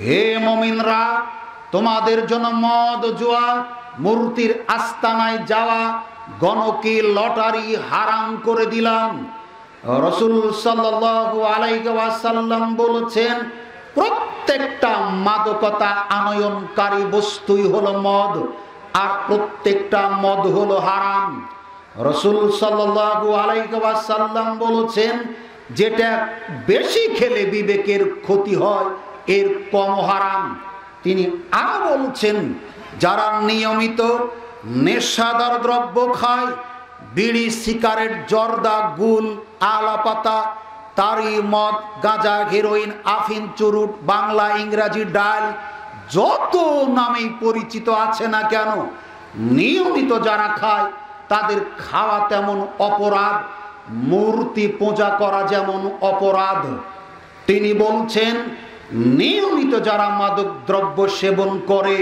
হে মুমিনরা, তোমাদের জন্য মদ, জুয়া, মূর্তির আস্তানায় যাওয়া, গণকি, লটারি হারাম করে দিলাম। রাসূল সাল্লাল্লাহু আলাইহি ওয়াসাল্লাম বলেছেন, প্রত্যেকটা মাদকতা আনয়নকারী বস্তুই হলো মদ, আর প্রত্যেকটা মদ হলো হারাম। রাসূল সাল্লাল্লাহু আলাইহি ওয়াসাল্লাম বলেছেন, যেটা বেশি খেলে বিবেকের ক্ষতি হয়, এর কম হারাম। তিনি আরো বলছেন, যারা নিয়মিত নেশাদার দ্রব্য খায়, বিড়ি, সিগারেট, জর্দা, গুল, আলাপাতা, তারি, মদ, গাঁজা, হেরোইন, আফিম, চুরুট, বাংলা, ইংরাজি, ডাল, যত নামেই পরিচিত আছে না কেন, নিয়মিত যারা খায় তাদের খাওয়া তেমন অপরাধ, মূর্তি পূজা করা যেমন অপরাধ। তিনি বলছেন, নিয়মিত যারা মাদক দ্রব্য সেবন করে,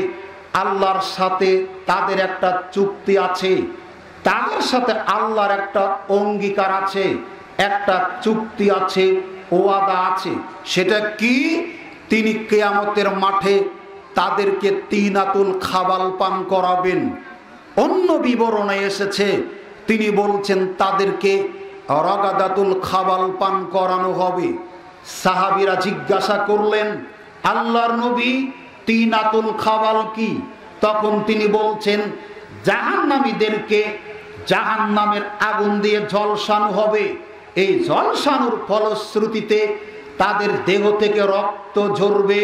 আল্লাহর সাথে তাদের একটা চুক্তি আছে, তাদের সাথে আল্লাহর একটা অঙ্গীকার আছে, একটা চুক্তি আছে, ওয়াদা আছে। সেটা কি? তিনি কিয়ামতের মাঠে তাদেরকে তিনাতুল খাবাল পান করাবেন। অন্য বিবরণে এসেছে, তিনি বলছেন তাদেরকে রাগাদাতুল খাবাল পান করানো হবে। সাহাবীরা জিজ্ঞাসা করলেন, আল্লাহর নবী, তিনাতুল খাবাল কি? তখন তিনি বলছেন, জাহান্নামীদেরকে জাহান্নামের আগুন দিয়ে ঝলসানো হবে। এই ঝলসানোর ফলশ্রুতিতে তাদের দেহ থেকে রক্ত ঝরবে,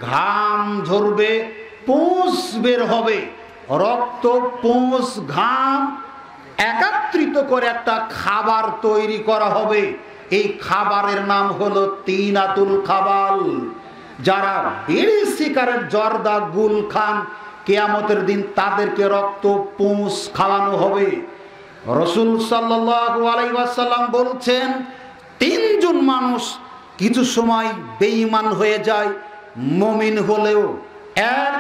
ঘাম ঝরবে, পুঁজ বের হবে। রক্ত, পুঁজ, ঘাম একত্রিত করে একটা খাবার তৈরি করা হবে। এই খাবারের নাম হলো তিনাতুল খাবাল। যারা বিড়ি, সিগারেট, জর্দা, গুল খান, কিয়ামতের দিন তাদেরকে রক্ত, পুঁজ খাওয়ানো হবে। রাসূল সাল্লাল্লাহু আলাইহি ওয়াসাল্লাম বলছেন, তিনজন মানুষ কিছু সময় বেঈমান হয়ে যায় মুমিন হলেও। এক,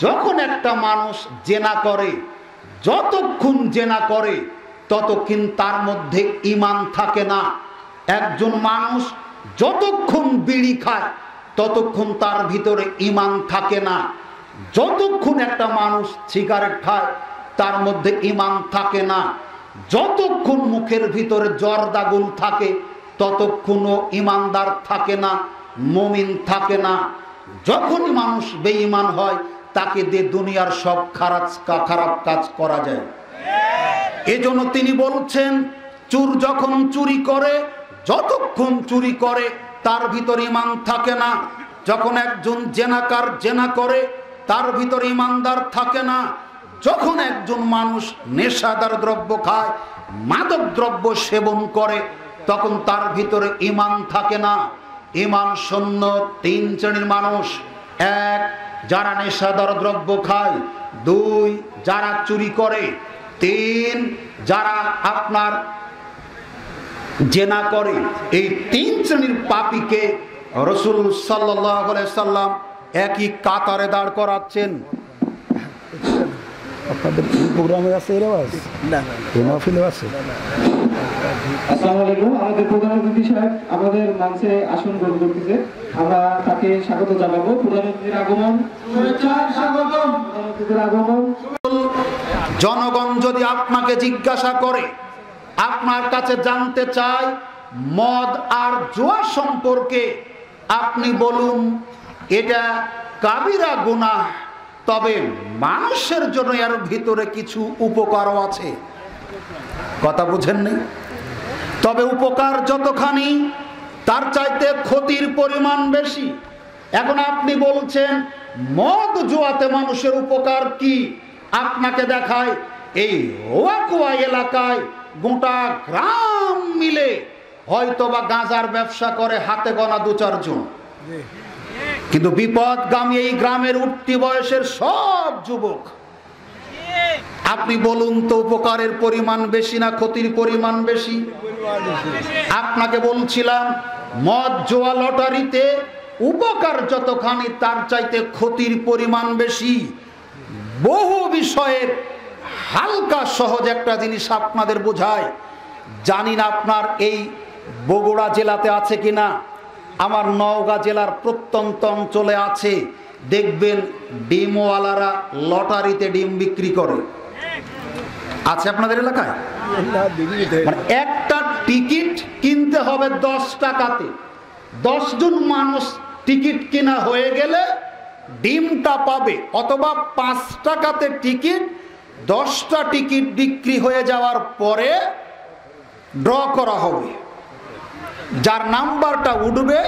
যখন একটা মানুষ জেনা করে, যতক্ষণ জেনা করে ততক্ষণ তার মধ্যে ঈমান থাকে না। একজন মানুষ যতক্ষণ বিড়ি খায় ততক্ষণ তার ভিতরে ঈমান থাকে না। যতক্ষণ একটা মানুষ সিগারেট খায় তার মধ্যে ঈমান থাকে না। যতক্ষণ মুখের ভিতরে জর্দা গুল থাকে ততক্ষণও ঈমানদার থাকে না, মুমিন থাকে না। যখনই মানুষ বেঈমান হয়, তাকে দিয়ে দুনিয়ার সব খারাপ কাজ করা যায়। এজন্য তিনি বলছেন, চোর যখন চুরি করে, যতক্ষণ চুরি করে তার ভিতরে ঈমান থাকে না। যখন একজন জেনাকার জেনা করে, তার ভিতরে ঈমানদার থাকে না। যখন একজন মানুষ নেশাদার দ্রব্য খায়, মাদক দ্রব্য সেবন করে, তখন তার ভিতরে ঈমান থাকে না। ঈমান শূন্য তিন শ্রেণীর মানুষ। এক, যারা নেশাদার দ্রব্য খায়। দুই, যারা চুরি করে। তিন, যারা আপনার জেনা করে। এই তিন শ্রেণীর পাপীকে রাসূল সাল্লাল্লাহু আলাইহি সাল্লাম একই কাতারে দাঁড় করাচ্ছেন। আপনাদের প্রোগ্রামে আছে এর আওয়াজ? না না, মাহফিলে আছে। আসসালামু আলাইকুম। আমাদের প্রধান অতিথি সাহেব আমাদের মঞ্চে আসন গ্রহণ করতেছে, আমরা তাকে স্বাগত জানাবো। প্রধান অতিথির আগমন, শুভেচ্ছা, স্বাগতম। প্রধান অতিথির আগমন। জনগণ যদি আপনাকে জিজ্ঞাসা করে, আপনার কাছে জানতে চায় মদ আর জুয়া সম্পর্কে, আপনি বলুন এটা কাবিরা গুনাহ, তবে মানুষের জন্য এর ভিতরে কিছু উপকারও আছে। কথা বুঝেননি? তবে উপকার যতখানি, তার চাইতে ক্ষতির পরিমাণ বেশি। এখন আপনি বলছেন মদ জুয়াতে মানুষের উপকার কি? আপনাকে দেখায় এই ওয়াকুয়া এলাকায় গোটা গ্রাম মিলে হয়তোবা গাঁজার ব্যবসা করে হাতে গোনা দু চারজন, কিন্তু বিপদগামী এই গ্রামের উঠতি বয়সের সব যুবক। আপনি বলুন তো উপকারের পরিমাণ বেশি না ক্ষতির পরিমাণ বেশি? আপনাকে বলছিলাম মদ জুয়া লটারিতে উপকার যতখানি, তার চাইতে ক্ষতির পরিমাণ বেশি। বহু বিষয়ের হালকা সহজ একটা জিনিস আপনাদের বোঝায়। জানি না আপনার এই বগুড়া জেলাতে আছে কিনা, আমার নওগাঁ জেলার প্রত্যন্ত অঞ্চলে আছে, দেখবেন ডিমওয়ালারা লটারিতে ডিম বিক্রি করে। আছে আপনাদের এলাকায়? মানে একটা টিকিট কিনতে হবে 10 টাকাতে। 10 জন মানুষ টিকিট কেনা হয়ে গেলে ডিমটা পাবে, অথবা 5 টাকাতে টিকিট, 10টা টিকিট বিক্রি হয়ে যাওয়ার পরে ড্র করা হবে। যার নাম্বারটা উঠবে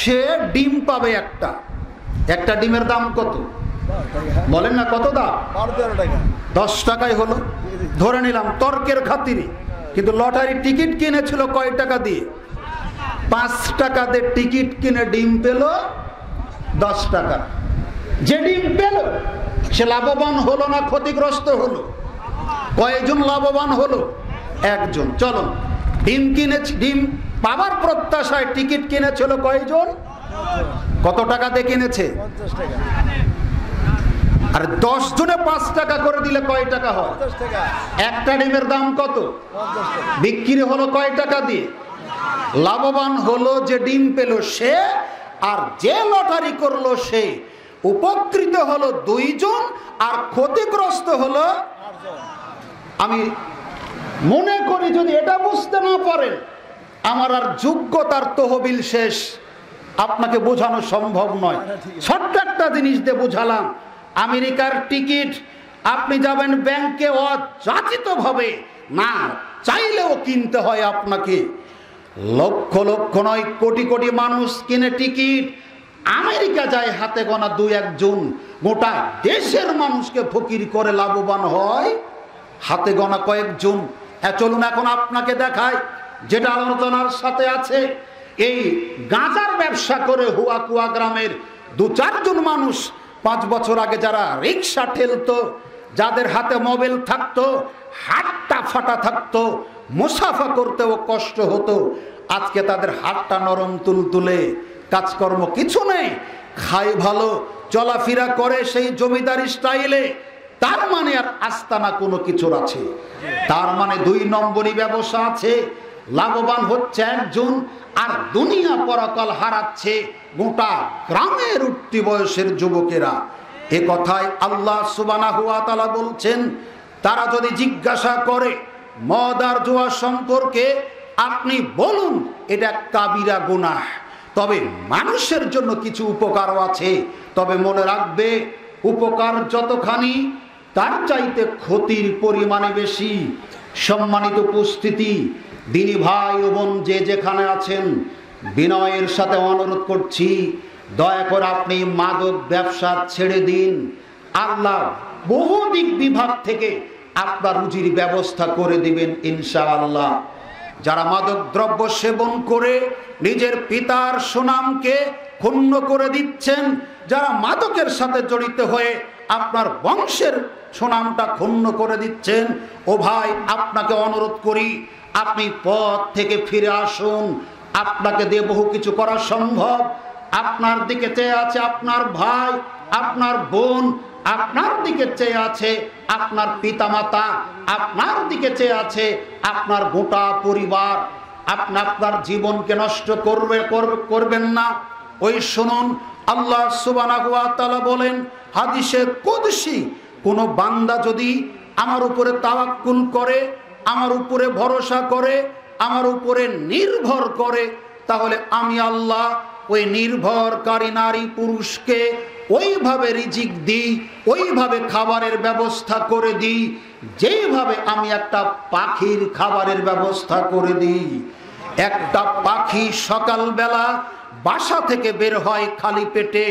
সে ডিম পাবে একটা। একটা ডিমের দাম কত বলেন না? কত দাম? 10 টাকায় হলো ধরে নিলাম তর্কের খাতিরে। কিন্তু লটারি টিকিট কিনেছিল কয় টাকা দিয়ে? 5 টাকা দিয়ে টিকিট কিনে ডিম পেল 10 টাকা। যে ডিম পেল সে লাভবান হলো না ক্ষতিগ্রস্ত হলো? কয়জন লাভবান হলো? একজন। চলো, ডিম কিনেছি, ডিম পাবার প্রত্যাশায় টিকিট কিনেছিল কয়জন? কত টাকা দিয়ে কিনেছে? 50 টাকা। আর 10 জনে 5 টাকা করে দিলে কয় টাকা হয়? 50 টাকা। একটা ডিমের দাম কত? 50 টাকা। বিক্রি হলো কয় টাকা দিয়ে? লাভবান হলো যে ডিম পেল সে, আর যে লটারি করলো সে। উপকৃত হলো 2 জন আর ক্ষতিগ্রস্ত হলো। আমি মনে করি যদি এটা বুঝতে না পারেন, আমার আর যোগ্যতার তহবিল শেষ, আপনাকে বোঝানো সম্ভব নয়। ছোট্ট একটা জিনিস দিয়ে বোঝালাম। আমেরিকার টিকিট আপনি যাবেন ব্যাংকে অযাচিতভাবে, না চাইলেও কিনতে হয় আপনাকে। লক্ষ লক্ষ নয় কোটি কোটি মানুষ কিনে টিকিট, আমেরিকা যায় হাতে গোনা 2-1 জন। গোটা দেশের মানুষকে ফকির করে লাভবান হয় হাতে গোনা কয়েকজন। চলুন এখন আপনাকে দেখায় যেটা আলোচনার সাথে আছে। এই গাঁজার ব্যবসা করে হুয়াকুয়া গ্রামের 2-4 জন মানুষ 5 বছর আগে যারা রিক্সা ঠেলতো, যাদের হাতে মোবাইল থাকতো, হাতটা ফাটা থাকতো, মুসাফা করতেও কষ্ট হতো, আজকে তাদের হাতটা নরম তুলতুলে, কাজকর্ম কিছু নেই, খায় ভালো, চলাফেরা করে সেই জমিদারি স্টাইলে। তার মানে আর আস্তানা কোনো কিছুর আছে? তার মানে 2 নম্বরই ব্যবসা আছে। লাভবান হচ্ছে একজন, আর দুনিয়া পরকাল হারাচ্ছে গোটা গ্রামের উঠতি বয়সের যুবকেরা। এ কথাই আল্লাহ সুবহানাহু ওয়া তাআলা বলছেন, তারা যদি জিজ্ঞাসা করে মদ আর জুয়া সম্পর্কে, আপনি বলুন এটা কাবিরা গুনাহ, তবে মানুষের জন্য কিছু উপকারও আছে। তবে মনে রাখবে, উপকার যতখানি তার চাইতে ক্ষতির পরিমাণে বেশি। সম্মানিত উপস্থিতি, দিনী ভাই ও বোন যে যেখানে আছেন, বিনয়ের সাথে অনুরোধ করছি, দয়া করে আপনি মাদক ব্যবসা ছেড়ে দিন। আল্লাহ বহু দিক বিভাগ থেকে আপনার রুজির ব্যবস্থা করে দিবেন ইনশাআল্লাহ। যারা মাদক দ্রব্য সেবন করে নিজের পিতার সুনামকে ক্ষুণ্ণ করে দিচ্ছেন, যারা মাদকের সাথে জড়িত হয়ে আপনার বংশের সুনামটা ক্ষুণ্ণ করে দিচ্ছেন, ও ভাই আপনাকে অনুরোধ করি, আপনি পথ থেকে ফিরে আসুন। আপনাকে দিয়ে বহু কিছু করা সম্ভব। আপনার দিকে চেয়ে আছে আপনার ভাই, আপনার বোন, আপনার দিকে চেয়ে আছে আপনার পিতামাতা, আপনার দিকে চেয়ে আছে আপনার গোটা পরিবার। আপনি আপনার জীবনকে নষ্ট করবেন না। ওই শুনুন, আল্লাহ সুবহানাহু ওয়া তাআলা বলেন হাদিসে কুদসি, কোন বান্দা যদি আমার উপরে তাওয়াক্কুল করে, আমার উপরে ভরসা করে, আমার উপরে নির্ভর করে, তাহলে আমি আল্লাহ ওই নির্ভরকারী নারী পুরুষকে ওইভাবে রিজিক দিই, ওইভাবে খাবারের ব্যবস্থা করে দিই, যেইভাবে আমি একটা পাখির খাবারের ব্যবস্থা করে দিই। একটা পাখি সকালবেলা বাসা থেকে বের হয় খালি পেটে,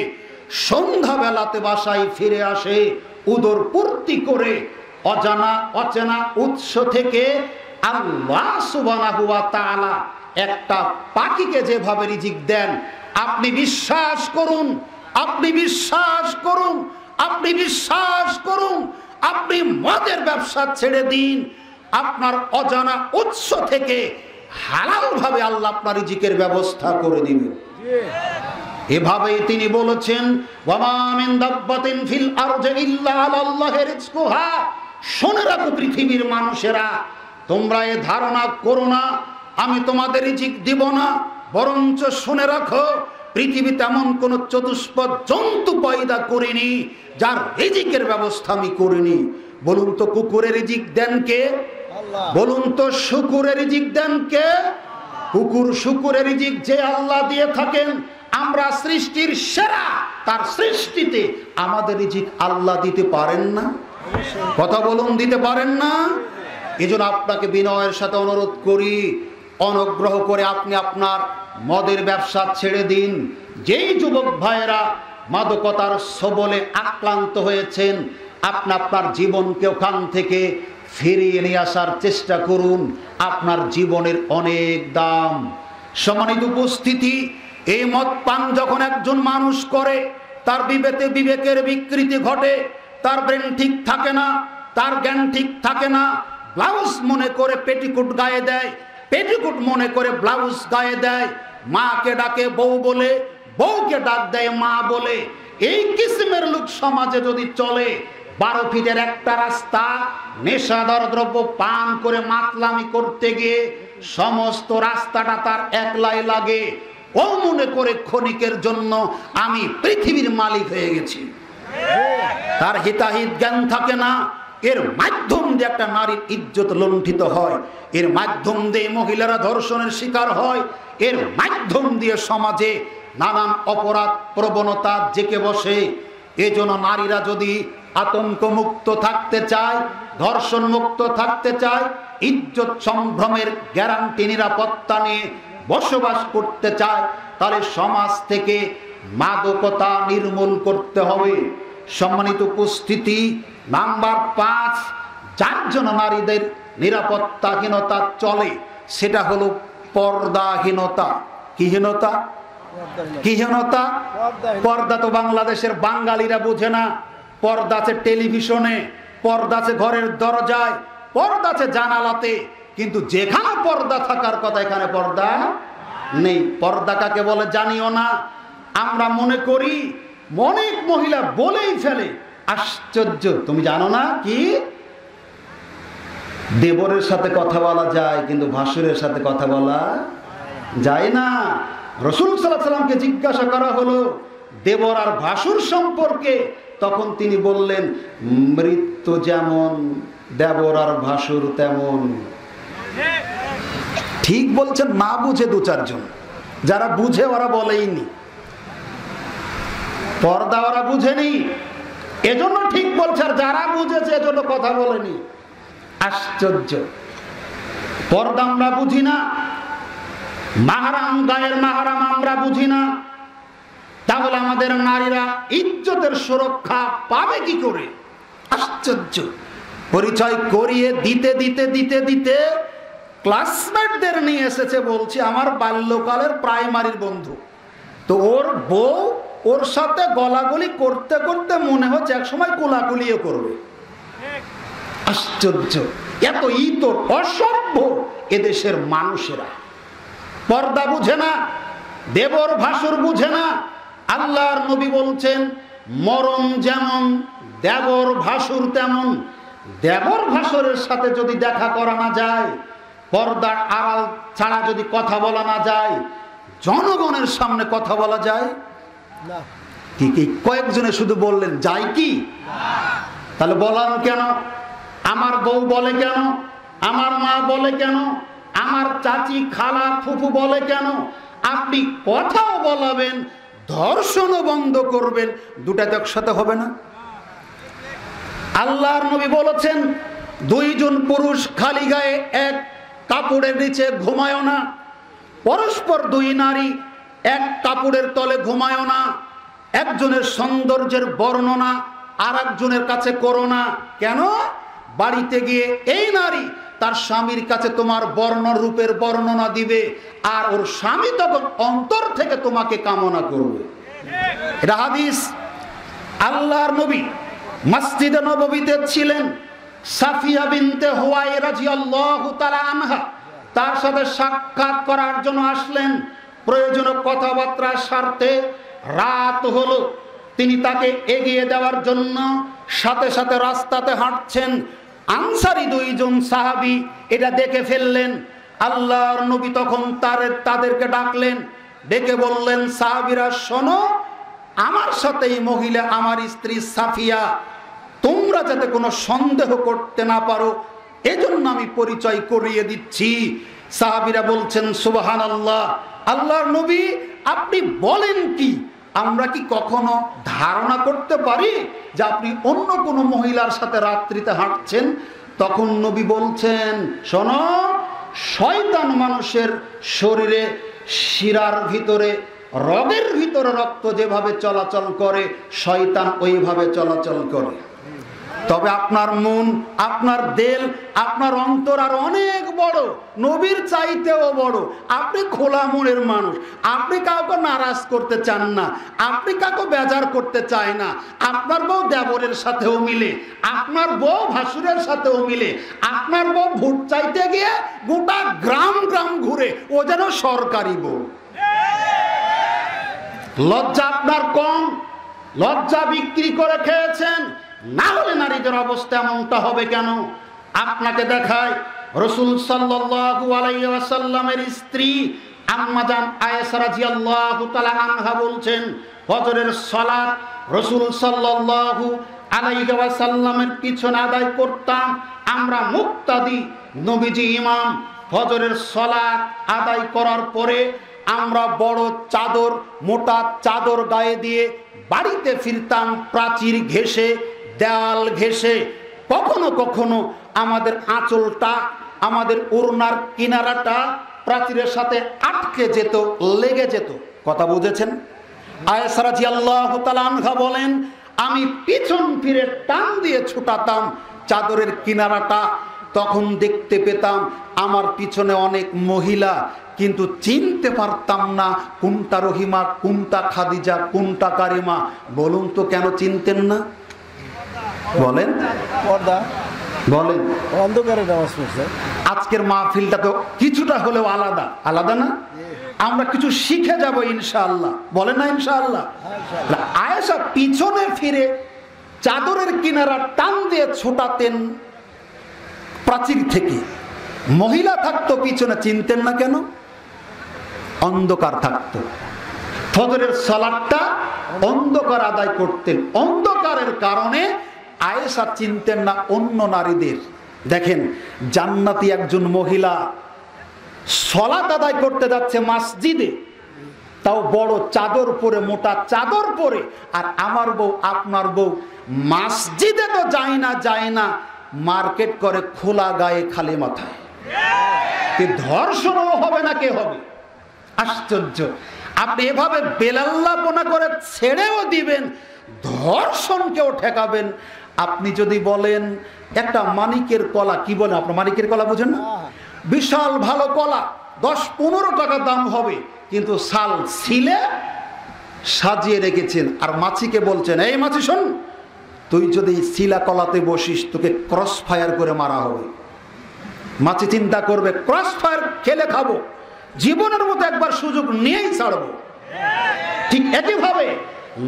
সন্ধ্যাবেলাতে বাসায় ফিরে আসে উদর পূর্তি করে। অজানা অচেনা উৎস থেকে আল্লাহ সুবহানাহু ওয়া তাআলা একটা পাখিকে যেভাবে রিজিক দেন, আপনি বিশ্বাস করুন, আপনি বিশ্বাস করুন, আপনি বিশ্বাস করুন, আপনি মদের ব্যবসা ছেড়ে দিন, আপনার অজানা উৎস থেকে হালাল ভাবে আল্লাহ আপনার রিজিকের ব্যবস্থা করে দিবেন। এভাবেই তিনি বলেছেন, ওয়ামা মিন দাব্বাতিন ফিল আরজি ইল্লা আলাল্লাহি রিজকুহা। শুনে রাখো পৃথিবীর মানুষেরা, তোমরা এ ধারণা করো না আমি তোমাদের রিজিক দিব না। বরঞ্চ শুনে রাখো, পৃথিবীতে এমন কোন চতুষ্পদ জন্তু পয়দা করিনি যার রিজিকের ব্যবস্থা আমি করিনি। বলুন তো কুকুরের রিজিক দেন কে? বলুন তো শুকুরের রিজিক দেন কে? কুকুর শুকুরের রিজিক যে আল্লাহ দিয়ে থাকেন, আমরা সৃষ্টির সেরা, তার সৃষ্টিতে আমাদের রিজিক আল্লাহ দিতে পারেন না? কথা বলুন, দিতে পারেন না? এজন্য আপনাকে বিনয়ের সাথে অনুরোধ করি, অনুগ্রহ করে আপনি আপনার মদের ব্যবসা ছেড়ে দিন। যেই যুবক ভাইয়েরা মাদকতার সবলে আক্রান্ত হয়েছেন, আপনি আপনার জীবনকে ওখান থেকে ফিরিয়ে নিয়ে আসার চেষ্টা করুন। আপনার জীবনের অনেক দাম। সম্মানিত উপস্থিতি, এই মদ পান যখন একজন মানুষ করে, তার বিবেকের বিকৃতি ঘটে, তার ব্রেন ঠিক থাকে না, তার জ্ঞান ঠিক থাকে না। ব্লাউজ মনে করে পেটিকুট গায়ে দেয়, পেটিকুট মনে করে ব্লাউজ গায়ে দেয়। মাকে ডাকে বউ বলে, বউকে ডাক দেয় মা বলে। এই কিসিমের লোক সমাজে যদি চলে, 12 ফিটের একটা রাস্তা নেশাদার দ্রব্য পান করে মাতলামি করতে গিয়ে সমস্ত রাস্তাটা তার একলাই লাগে। ও মনে করে ক্ষণিকের জন্য আমি পৃথিবীর মালিক হয়ে গেছি। তার হিতাহিত জ্ঞান থাকে না। এর মাধ্যম দিয়ে একটা নারীর ইজ্জত লুণ্ঠিত হয়, এর মাধ্যম দিয়ে মহিলারা ধর্ষণের শিকার হয়, এর মাধ্যম দিয়ে সমাজে নানান অপরাধ প্রবণতা জেঁকে বসে। এজন্য নারীরা যদি আতঙ্ক মুক্ত থাকতে চায়, ধর্ষণ মুক্ত থাকতে চায়, ইজ্জত সম্ভ্রমের গ্যারান্টি নিরাপত্তা নিয়ে বসবাস করতে চায়, তাহলে সমাজ থেকে মাদকতা নির্মূল করতে হবে। সম্মানিত উপস্থিতি, নাম্বার 5, যার জন্য নারীদের নিরাপত্তাহীনতা চলে, সেটা হলো পর্দাহীনতা। কি হীনতা? কি হীনতা? পর্দা তো বাংলাদেশের বাঙালিরা বুঝে না। পর্দা আছে টেলিভিশনে, পর্দা আছে ঘরের দরজায়, পর্দা আছে জানালাতে, কিন্তু যেখানে পর্দা থাকার কথা এখানে পর্দা নেই। পর্দা কাকে বলে জানিও না। আমরা মনে করি, অনেক মহিলা বলেই ফেলে, আশ্চর্য, তুমি জানো না কি দেবরের সাথে কথা বলা যায়, কিন্তু ভাসুরের সাথে কথা বলা যায় না। রাসূল সাল্লাল্লাহু আলাইহি ওয়াসাল্লামকে জিজ্ঞাসা করা হলো দেবর আর ভাসুর সম্পর্কে, তখন তিনি বললেন, মৃত্যু যেমন দেবর আর ভাসুর তেমন। ঠিক বলছেন, না বুঝে 2-4 জন, যারা বুঝে ওরা বলেইনি। পর্দা ওরা বুঝেনি, এজন্য ঠিক বলছে, আর যারা বুঝেছে এজন্য কথা বলেনি। আশ্চর্য। পর্দা আমরা বুঝি না, মাহরাম, গায়ের মাহরাম আমরা বুঝি না, তাহলে আমাদের নারীরা ইজ্জতের সুরক্ষা পাবে কি করে? আশ্চর্য। পরিচয় করিয়ে দিতে দিতে দিতে দিতে ক্লাসমেটদের নিয়ে এসেছে, বলছি আমার বাল্যকালের প্রাইমারির বন্ধু। তো ওর বউ ওর সাথে গলাগলি করতে করতে মনে হচ্ছে একসময় কোলাকুলিও করবে। আশ্চর্য। এত ইতর অসভ্য এদেশের মানুষেরা। পর্দা বুঝে না, দেবর ভাসুর বুঝে না। আল্লাহর নবী বলছেন, মরণ যেমন দেবর ভাসুর তেমন। দেবর ভাসুরের সাথে যদি দেখা করা না যায়, পর্দার আড়াল ছাড়া যদি কথা বলা না যায়, জনগণের সামনে কথা বলা যায় না। কি কি কয়েকজনে শুধু বললেন যায় কি? তাহলে বলার কেন? আমার বউ বলে কেন? আমার মা বলে কেন? আমার চাচি, খালা, ফুফু বলে কেন? আপনি কথাও বলাবেন, ধর্ষণও বন্ধ করবেন, দুটা তো একসাথে হবে না। আল্লাহর নবী বলেছেন, 2 জন পুরুষ খালি গায়ে এক কাপড়ের নিচে ঘুমায় না। পরস্পর 2 নারী এক কাপড়ের তলে ঘুমায় না। একজনের সৌন্দর্যের বর্ণনা আর একজনের কাছে করো না। কেন? বাড়িতে গিয়ে এই নারী তার স্বামীর কাছে তোমার বর্ণরূপের বর্ণনা দিবে, আর ওর স্বামী তখন অন্তর থেকে তোমাকে কামনা করবে। এটা হাদিস। আল্লাহর নবী মসজিদে নববীতে ছিলেন, সাফিয়া বিনতে হুয়াই রাদিয়াল্লাহু তাআলা আনহা তার সাথে সাক্ষাৎ করার জন্য আসলেন। প্রয়োজনীয় কথাবার্তার স্বার্থে রাত হলো, তিনি তাকে এগিয়ে দেওয়ার জন্য সাথে সাথে রাস্তাতে হাঁটছেন। আনসারী 2 জন সাহাবী এটা দেখে ফেললেন। আল্লাহর নবী তখন তাদেরকে ডাকলেন, ডেকে বললেন, সাহাবীরা শোনো, আমার সাথে এই মহিলা আমার স্ত্রী সাফিয়া, তোমরা যাতে কোনো সন্দেহ করতে না পারো এজন্য আমি পরিচয় করিয়ে দিচ্ছি। সাহাবীরা বলছেন, সুবহানাল্লাহ, আল্লাহর নবী আপনি বলেন কি? আমরা কি কখনো ধারণা করতে পারি যে আপনি অন্য কোনো মহিলার সাথে রাত্রিতে হাঁটছেন? তখন নবী বলছেন, শোনো, শয়তান মানুষের শরীরে শিরার ভিতরে, রগের ভিতরে রক্ত যেভাবে চলাচল করে শয়তান ওইভাবে চলাচল করে। তবে আপনার মন, আপনার দিল, আপনার অন্তর আর অনেক বড়, নবীর চাইতেও বড়। আপনি খোলা মনের মানুষ, আপনি কাউকে নারাজ করতে চান না, আপনি কাউকে বেজার করতে চায় না। আপনার বউ দেবরের সাথেও মিলে, আপনার বউ ভাসুরের সাথেও মিলে, আপনার বউ ভোট চাইতে গিয়ে গোটা গ্রাম গ্রাম ঘুরে, ও যেন সরকারি বউ। লজ্জা আপনার কম, লজ্জা বিক্রি করে খেয়েছেন, না হলে নারীদের অবস্থা এমনটা হবে কেন? আপনাকে দেখায় রাসূল সাল্লাল্লাহু আলাইহি ওয়াসাল্লামের স্ত্রী আম্মা জান আয়েশা রাদিয়াল্লাহু তাআলা আনহা বলছেন, ফজরের সালাত রাসূল সাল্লাল্লাহু আলাইহি ওয়াসাল্লামের পিছনে আদায় করতাম আমরা মুক্তাদি, নবীজি ইমাম। ফজরের সালাত আদায় করার পরে আমরা বড় চাদর, মোটা চাদর গায়ে দিয়ে বাড়িতে ফিরতাম, প্রাচীর ঘেঁষে, দেয়াল ঘেঁষে। কখনো কখনো আমাদের আঁচলটা, আমাদের ওড়নার কিনারাটা প্রাচীরের সাথে আটকে যেত, লেগে যেত। কথা বুঝেছেন? আয়েশা রাদিয়াল্লাহু তাআলা আনহা বলেন, আমি পিছন ফিরে টান দিয়ে ছুটাতাম চাদরের কিনারাটা। তখন দেখতে পেতাম আমার পিছনে অনেক মহিলা, কিন্তু চিনতে পারতাম না কোনটা রহিমা, কোনটা খাদিজা, কোনটা কারিমা। বলুন তো কেন চিনতেন না? বলেন, বলেন। অন্ধকারে নামাজ পড়ছে। আজকের মাহফিলটা তো কিছুটা হলেও আলাদা, আলাদা না? আমরা কিছু শিখে যাব ইনশাআল্লাহ, বলেন না ইনশাআল্লাহ? আয়েশা পিছনে ফিরে চাদরের কিনারা টান দিয়ে ছোটাতেন প্রাচীর থেকে। মহিলা থাকতো পিছনে, চিনতেন না কেন? অন্ধকার থাকতো। ফজরের সালাতটা অন্ধকার আদায় করতেন, অন্ধকারের কারণে আয়েশা চিনতেন না অন্য নারীদের। দেখেন, জান্নাতি একজন মহিলা সালাত আদায় করতে যাচ্ছে মসজিদে, তাও বড় চাদর পরে, মোটা চাদর পরে। আর আমার বউ, আপনার বউ মসজিদে তো যায় না, মার্কেট করে খোলা গায়ে, খালি মাথায়। ধর্ষণও হবে না, কে হবে? আশ্চর্য! আপনি এভাবে বেলাল্লাপনা করে ছেড়েও দিবেন, ধর্ষণকেও ঠেকাবেন। আপনি যদি বলেন একটা মানিকের কলা, কি বলেন আপনার? মানিকের কলা বুঝেন না? বিশাল ভালো কলা, 10-15 টাকা দাম হবে, কিন্তু শাল ছিলে সাজিয়ে রেখেছেন। আর মাছিকে বলছেন, এই মাছি শোন, তুই যদি শিলা কলাতে বসিস তোকে ক্রস ফায়ার করে মারা হবে। মাছি চিন্তা করবে, ক্রস ফায়ার খেলে খাবো, জীবনের মতো একবার সুযোগ নিয়েই ছাড়বো। ঠিক একইভাবে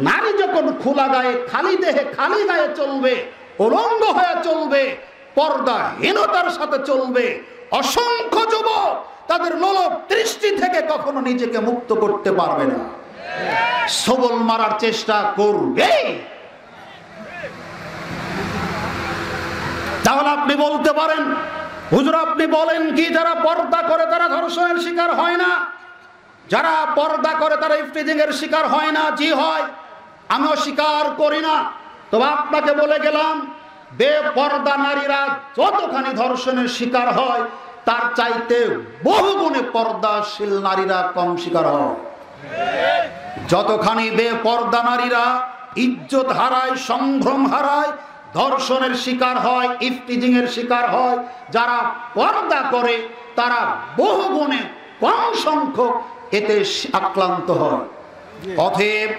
নারী যখন খোলা গায়ে, খালি দেহে, খালি গায়ে চলবে, উলঙ্গ হয়ে চলবে, পর্দাহীনতার সাথে চলবে, অসংখ্য যুবক তাদের লোলুপ দৃষ্টি থেকে কখনো নিজেকে মুক্ত করতে পারবে না, সবল মারার চেষ্টা করবে। তাহলে আপনি বলতে পারেন, হুজুর আপনি বলেন কি, যারা পর্দা করে তারা ধর্ষণের শিকার হয় না, যারা পর্দা করে তারা ইফতিজিং এর শিকার হয় না? জি হয়, আমিও স্বীকার করি না। তবে আপনাকে বলে গেলাম, বেপর্দা নারীরা যতখানি ধর্ষণের শিকার হয়, তার চাইতে বহুগুণে পর্দাশীল নারীরা কম শিকার হয়। যতখানি বেপর্দা নারীরা ইজ্জত হারায়, সম্ভ্রম হারায়, ধর্ষণের শিকার হয়, ইফতিজিং এর শিকার হয়, যারা পর্দা করে তারা বহুগুণে কম সংখ্যক এতে আক্রান্ত হয়। অতএব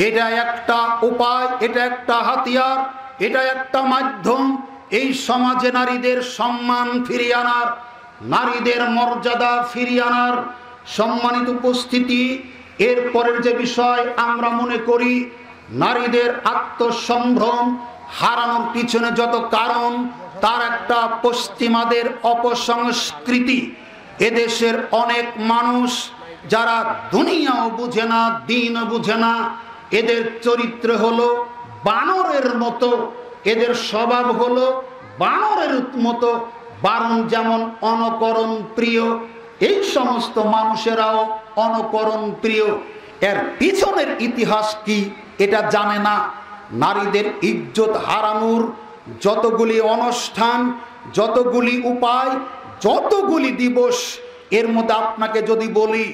এটা একটা উপায়, এটা একটা হাতিয়ার, এটা একটা মাধ্যম এই সমাজে নারীদের সম্মান ফিরিয়ে আনার, নারীদের মর্যাদা ফিরিয়ে আনার। সম্মানিত উপস্থিতি, এরপরের যে বিষয় আমরা মনে করি, নারীদের আত্মসম্ভ্রম হারানোর পিছনে যত কারণ, তার একটা পশ্চিমাদের অপসংস্কৃতি। এদেশের অনেক মানুষ যারা দুনিয়াও বুঝে না, দিনও বুঝে না, এদের চরিত্র হলো বানরের মতো, এদের স্বভাব হলো বানরের মতো, বানর যেমন অনুকরণ প্রিয়, এই সমস্ত মানুষেরাও অনুকরণ প্রিয়। এর পিছনের ইতিহাস কি এটা জানে না। নারীদের ইজ্জত হারানোর যতগুলি অনুষ্ঠান, যতগুলি উপায়, যতগুলি দিবস, এর মধ্যে আপনাকে যদি বলি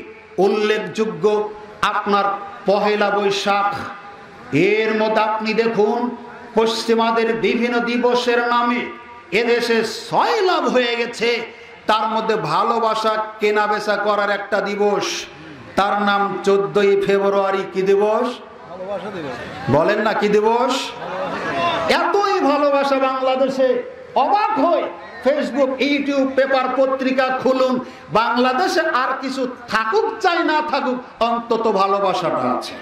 উল্লেখযোগ্য আপনার পহেলা বৈশাখ, এর মধ্যে আপনি দেখুন পশ্চিমাদের বিভিন্ন দিবসের নামে এদেশে সয়লাভ হয়ে গেছে। তার মধ্যে ভালোবাসা কেনা বেচা করার একটা দিবস, তার নাম 14ই ফেব্রুয়ারি। কি দিবস বলেন না? কি দিবস? এতই ভালোবাসা বাংলাদেশে, অবাক হয়। ফেসবুক, ইউটিউব, পেপার, পত্রিকা খুলুন, বাংলাদেশে আর কিছু থাকুক চাই না থাকুক, অন্তত ভালোবাসাটা আছে।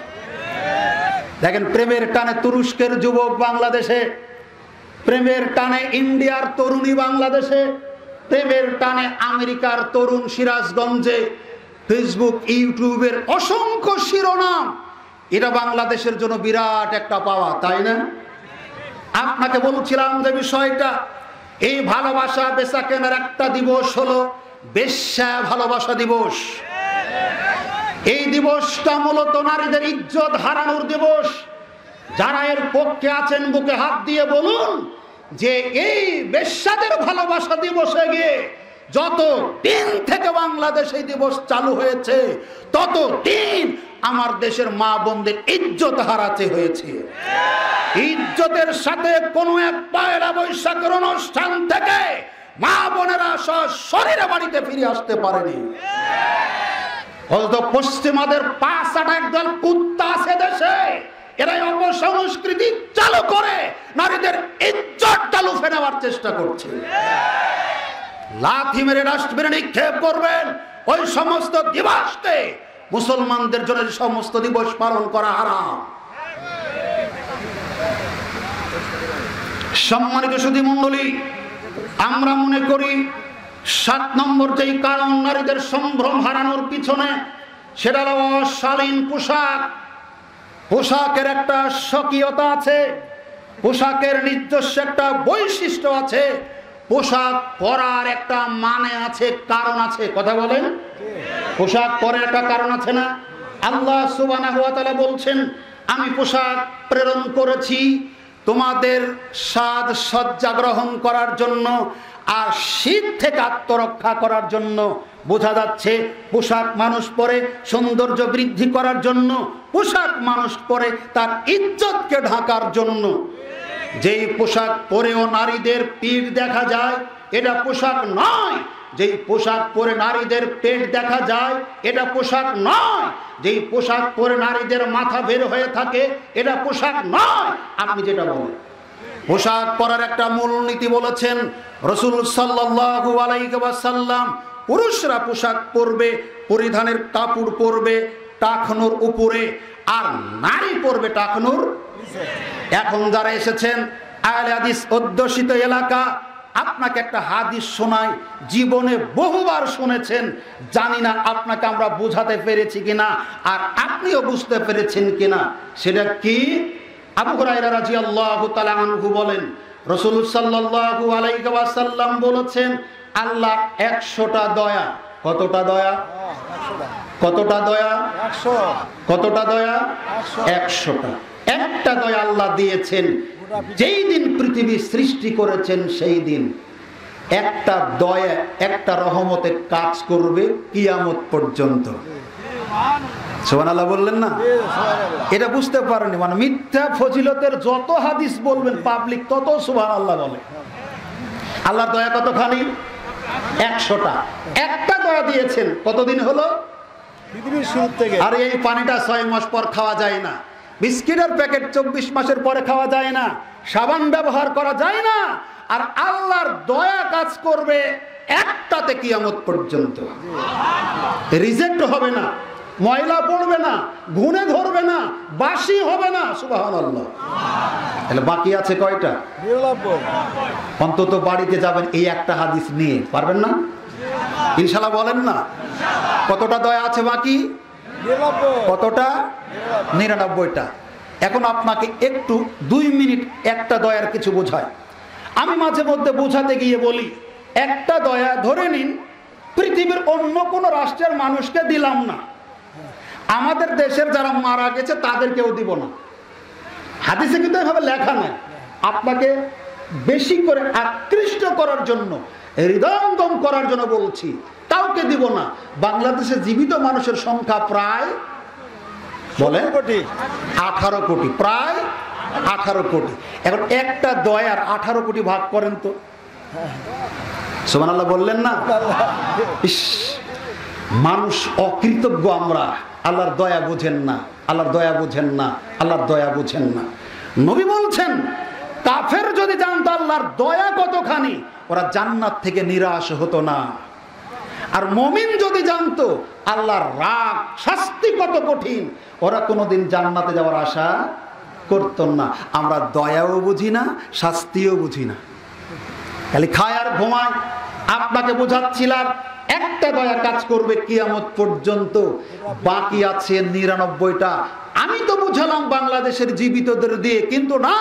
দেখেন, প্রেমের টানে তুরস্কের যুবক বাংলাদেশে, প্রেমের টানে ইন্ডিয়ার তরুণী বাংলাদেশে, প্রেমের টানে আমেরিকার তরুণ সিরাজগঞ্জে। ফেসবুক, ইউটিউবের অসংখ্য শিরোনাম, এটা বাংলাদেশের জন্য বিরাট একটা পাওয়া, তাই না? আপনাকে বলছিলাম যে বিষয়টা, এই ভালোবাসা বেচা কেনার একটা দিবস হলো বেশ্যা ভালোবাসা দিবস। এই দিবসটা মূলত নারীদের ইজ্জত হারানোর দিবস। যারা এর পক্ষে আছেন বুকে হাত দিয়ে বলুন যে এই বেশ্যাদের ভালোবাসা দিবসে গিয়ে যত দিন থেকে বাংলাদেশ এই দিবস চালু হয়েছে, তত দিন আমার দেশের মা বোনদের ইজ্জত হারাতে হয়েছে। ইজ্জতের সাথে কোনো এক পয়লা বৈশাখের অনুষ্ঠান থেকে মা বোনেরা শরীরে বাড়িতে ফিরে আসতে পারেনি। পশ্চিমাদের পাঁচ আটা একদল কুত্তা আছে দেশে, এরাই অপসংস্কৃতি চালু করে নারীদের ইজ্জতটা লুফে নেওয়ার চেষ্টা করছে। লাথি মেরে ডাস্টবিনে নিক্ষেপ করবেন ওই সমস্ত দিবসকে। মুসলমানদের জন্য সমস্ত দিবস পালন করা হারাম। সম্মানিত সুধী মণ্ডলী, আমরা মনে করি 7 নম্বর যেই কারণ নারীদের সম্ভ্রম হারানোর পিছনে, সেটা হলো অশালীন পোশাক। পোশাকের একটা স্বকীয়তা আছে, পোশাকের নিজস্ব একটা বৈশিষ্ট্য আছে, পোশাক পরার একটা মানে আছে, কারণ আছে। কথা বলেন, পোশাক পরার একটা কারণ আছে না? আল্লাহ সুবহানাহু ওয়া তাআলা বলছেন, আমি পোশাক প্রেরণ করেছি তোমাদের সাজ সজ্জা গ্রহণ করার জন্য আর শীত থেকে আত্মরক্ষা করার জন্য। বোঝা যাচ্ছে পোশাক মানুষ পরে সৌন্দর্য বৃদ্ধি করার জন্য, পোশাক মানুষ পরে তার ইজ্জতকে ঢাকার জন্য। যেই পোশাক পরেও নারীদের পিঠ দেখা যায়, এটা পোশাক নয়। যেই পোশাক পরে নারীদের পেট দেখা যায়, এটা পোশাক নয়। যেই পোশাক পরে নারীদের মাথা বের হয়ে থাকে, এটা পোশাক নয়। আপনি যেটা বলেন, পোশাক পরার একটা মূলনীতি বলেছেন রাসূল সাল্লাল্লাহু আলাইহি ওয়াসাল্লাম। পুরুষরা পোশাক পরবে, পরিধানের কাপড় পরবে টাকনোর উপরে, আর নারী পরবে টাকনোর। এখন যারা এসেছেন আহলে হাদিস অধ্যুষিত এলাকা, আপনাকে একটা হাদিস শোনাই, জীবনে বহুবার শুনেছেন, জানি না আপনাকে আমরা বোঝাতে পেরেছি কিনা আর আপনিও বুঝতে পেরেছেন কিনা। সেটা কি? আবু হুরায়রা রাদিয়াল্লাহু তাআলা আনহু বলেন, রাসূল সাল্লাল্লাহু আলাইহি ওয়াসাল্লাম বলেছেন, আল্লাহ 100টা দয়া। কতটা দয়া? কতটা দয়া? 100। কতটা দয়া? 100টা। একটা দয়া আল্লাহ দিয়েছেন যেই দিন পৃথিবী সৃষ্টি করেছেন, সেই দিন একটা দয়া, একটা রহমতে কাজ করবে কিয়ামত পর্যন্ত। সুবহানাল্লাহ বললেন না? এটা বুঝতে পারেনি, মানে মিথ্যা ফজিলতের যত হাদিস বলবেন পাবলিক তত সুবহানাল্লাহ বলে। আল্লাহর দয়া কতখানি? 100টা। একটা দয়া দিয়েছেন কতদিন হলো? পৃথিবীর শুরু থেকে। আর এই পানিটা 6 মাস পর খাওয়া যায় না, বিস্কিটের প্যাকেট 24 মাসের পরে খাওয়া যায় না, সাবান ব্যবহার করা যায় না। আর আল্লাহর দয়া কাজ করবে একটাতে কিয়ামত পর্যন্ত। রিজেক্ট হবে না, ময়লা পড়বে না, গুণে ধরবে না, বাসি হবে না। সুবহানাল্লাহ। তাহলে বাকি আছে কয়টা? 99। অন্তত বাড়িতে যাবেন এই একটা হাদিস নিয়ে, পারবেন না? ইনশাআল্লাহ বলেন না। কতটা দয়া আছে বাকি? কতটা? 99টা। এখন আপনাকে একটু 2 মিনিট একটা দয়ার কিছু বোঝায়। আমি মাঝে মধ্যে বোঝাতে গিয়ে বলি, একটা দয়া ধরে নিন পৃথিবীর অন্য কোন রাষ্ট্রের মানুষকে দিলাম না, আমাদের দেশের যারা মারা গেছে তাদেরকেও দিব না। হাদিসে কিন্তু এভাবে লেখা নাই। আপনাকে বেশি করে আকৃষ্ট করার জন্য, হৃদয়ঙ্গম করার জন্য বলছি, কাউকে দিব না। বাংলাদেশে জীবিত মানুষের সংখ্যা প্রায় বলে 18 কোটি, প্রায় 18 কোটি। এখন একটা দয়ার 18 কোটি ভাগ করেন তো। সুবহানাল্লাহ বললেন না? ইস, মানুষ অকৃতজ্ঞ আমরা। আল্লাহর দয়া বুঝেন না, আল্লাহর দয়া বুঝেন না, আল্লাহর দয়া বুঝেন না। নবী বলছেন, কাফের যদি জানতো আল্লাহর দয়া কতখানি, ওরা জান্নাত থেকে নিরাশ হতো না। আর মুমিন যদি জানতো আল্লাহর রাগ শাস্তি কত কঠিন, ওরা কোনোদিন জান্নাতে যাওয়ার আশা করতো না। আমরা দয়াও বুঝি না, শাস্তিও বুঝি না, খালি খায় আর ঘুমায়। আপনাকে বোঝাচ্ছিলাম একটা দয়া কাজ করবে কিয়ামত পর্যন্ত, বাকি আছে 99টা। আমি তো বুঝালাম বাংলাদেশের জীবিতদের দিয়ে, কিন্তু না,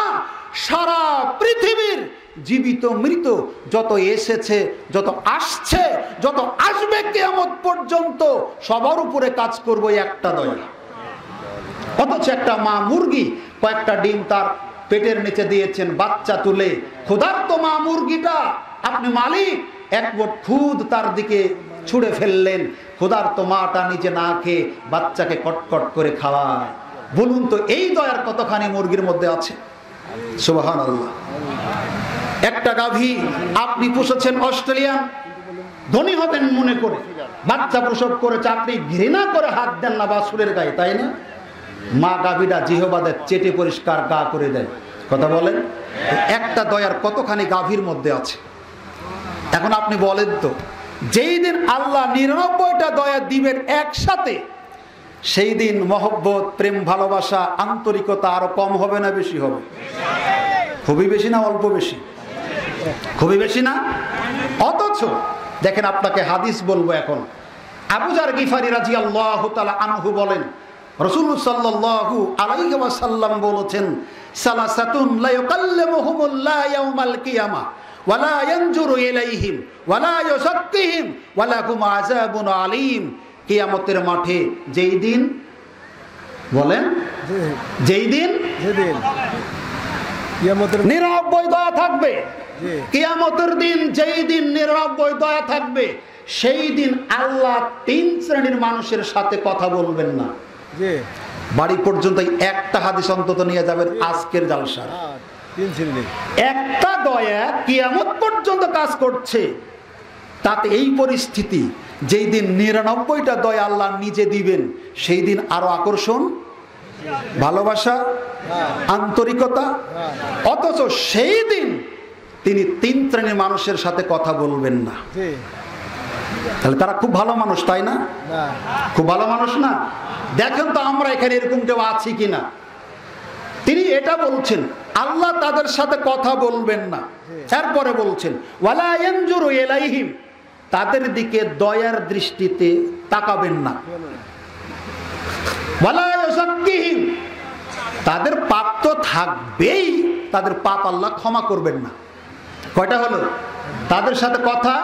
সারা পৃথিবীর জীবিত মৃত যত এসেছে, যত আসছে, যত আসবে কিয়ামত পর্যন্ত, সবার উপরে কাজ করবো একটা দয়া। অথচ একটা মা মুরগি কয়েকটা ডিম তার পেটের নিচে দিয়েছেন, বাচ্চা তুলে, ক্ষুধার্ত মা মুরগিটা, আপনি মালিক, এক মুঠ খুদ তার দিকে ছুঁড়ে ফেললেন, ক্ষুধার্ত মাটা নিজে না খেয়ে বাচ্চাকে কটকট করে খাওয়ায়। বলুন তো এই দয়ার কতখানি মুরগির মধ্যে আছে? সুবহানাল্লাহ। একটা গাভী আপনি পুষেছেন অস্ট্রেলিয়ান, ধনী হবেন মনে করে, বাচ্চা প্রসব করেছে, আপনি ঘৃণা করে হাত দেন না বাছুরের গায়ে, তাই না? মা গাভীটা জিহবাদের চেটে পরিষ্কার গা করে দেয়। কথা বলেন, একটা দয়ার কতখানি গাভীর মধ্যে আছে। এখন আপনি বলেন তো, যেই দিন আল্লাহ 99টা দয়া দিবেন একসাথে, সেই দিন মহব্বত, প্রেম, ভালোবাসা, আন্তরিকতা আরো কম হবে না বেশি হবে? খুবই বেশি না অল্প বেশি? খুবই বেশি না? অথচ দেখেন, আপনাকে হাদিস বলবো এখন। আবু যার গিফারি রাদিয়াল্লাহু তাআলা আনহু বলেন, রাসূলুল্লাহ সাল্লাল্লাহু আলাইহি ওয়াসাল্লাম বলেছেন, সালাসাতুন লা ইউকাল্লিমুহুমুল্লাহু ইয়াওমাল কিয়ামা ওয়া লা ইয়ানজুরু ইলাইহিম ওয়া লা ইউযাক্কিহিম ওয়া লাহুম আযাবুন আলীম। কিয়ামতের মাঠে যেই দিন, বলেন যেই দিন 99 দয়া থাকবে, কিয়ামতের দিন যেই দিন 99 দয়া থাকবে, সেই দিন আল্লাহ 3 শ্রেণীর মানুষের সাথে কথা বলবেন না। বাড়ি পর্যন্ত একটা হাদিস অন্তত নিয়ে যাবেন আজকের জালসার। একটা দয়া কিয়ামত পর্যন্ত কাজ করছে, তাতে এই পরিস্থিতি, যেই দিন 99টা দয়া আল্লাহ নিজে দিবেন, সেই দিন আরো আকর্ষণ, ভালোবাসা, আন্তরিকতা। অথচ সেই দিন তিনি 3 শ্রেণীর মানুষের সাথে কথা বলবেন না। তাহলে তারা খুব ভালো মানুষ, তাই না? খুব ভালো মানুষ না? দেখেন তো আমরা এখানে এরকম কেউ আছি কিনা। তিনি এটা বলছেন, আল্লাহ তাদের সাথে কথা বলবেন না। তারপরে বলছেন, ওয়ালা ইয়ানজুরু ইলাইহিম, তাদের দিকে দয়ার দৃষ্টিতে তাকাবেন না। ওয়ালা ইউযাক্কিহিম, তাদের পাপ তো থাকবেই, তাদের পাপ আল্লাহ ক্ষমা করবেন না। কয়টা হলো? তাদের সাথে কথা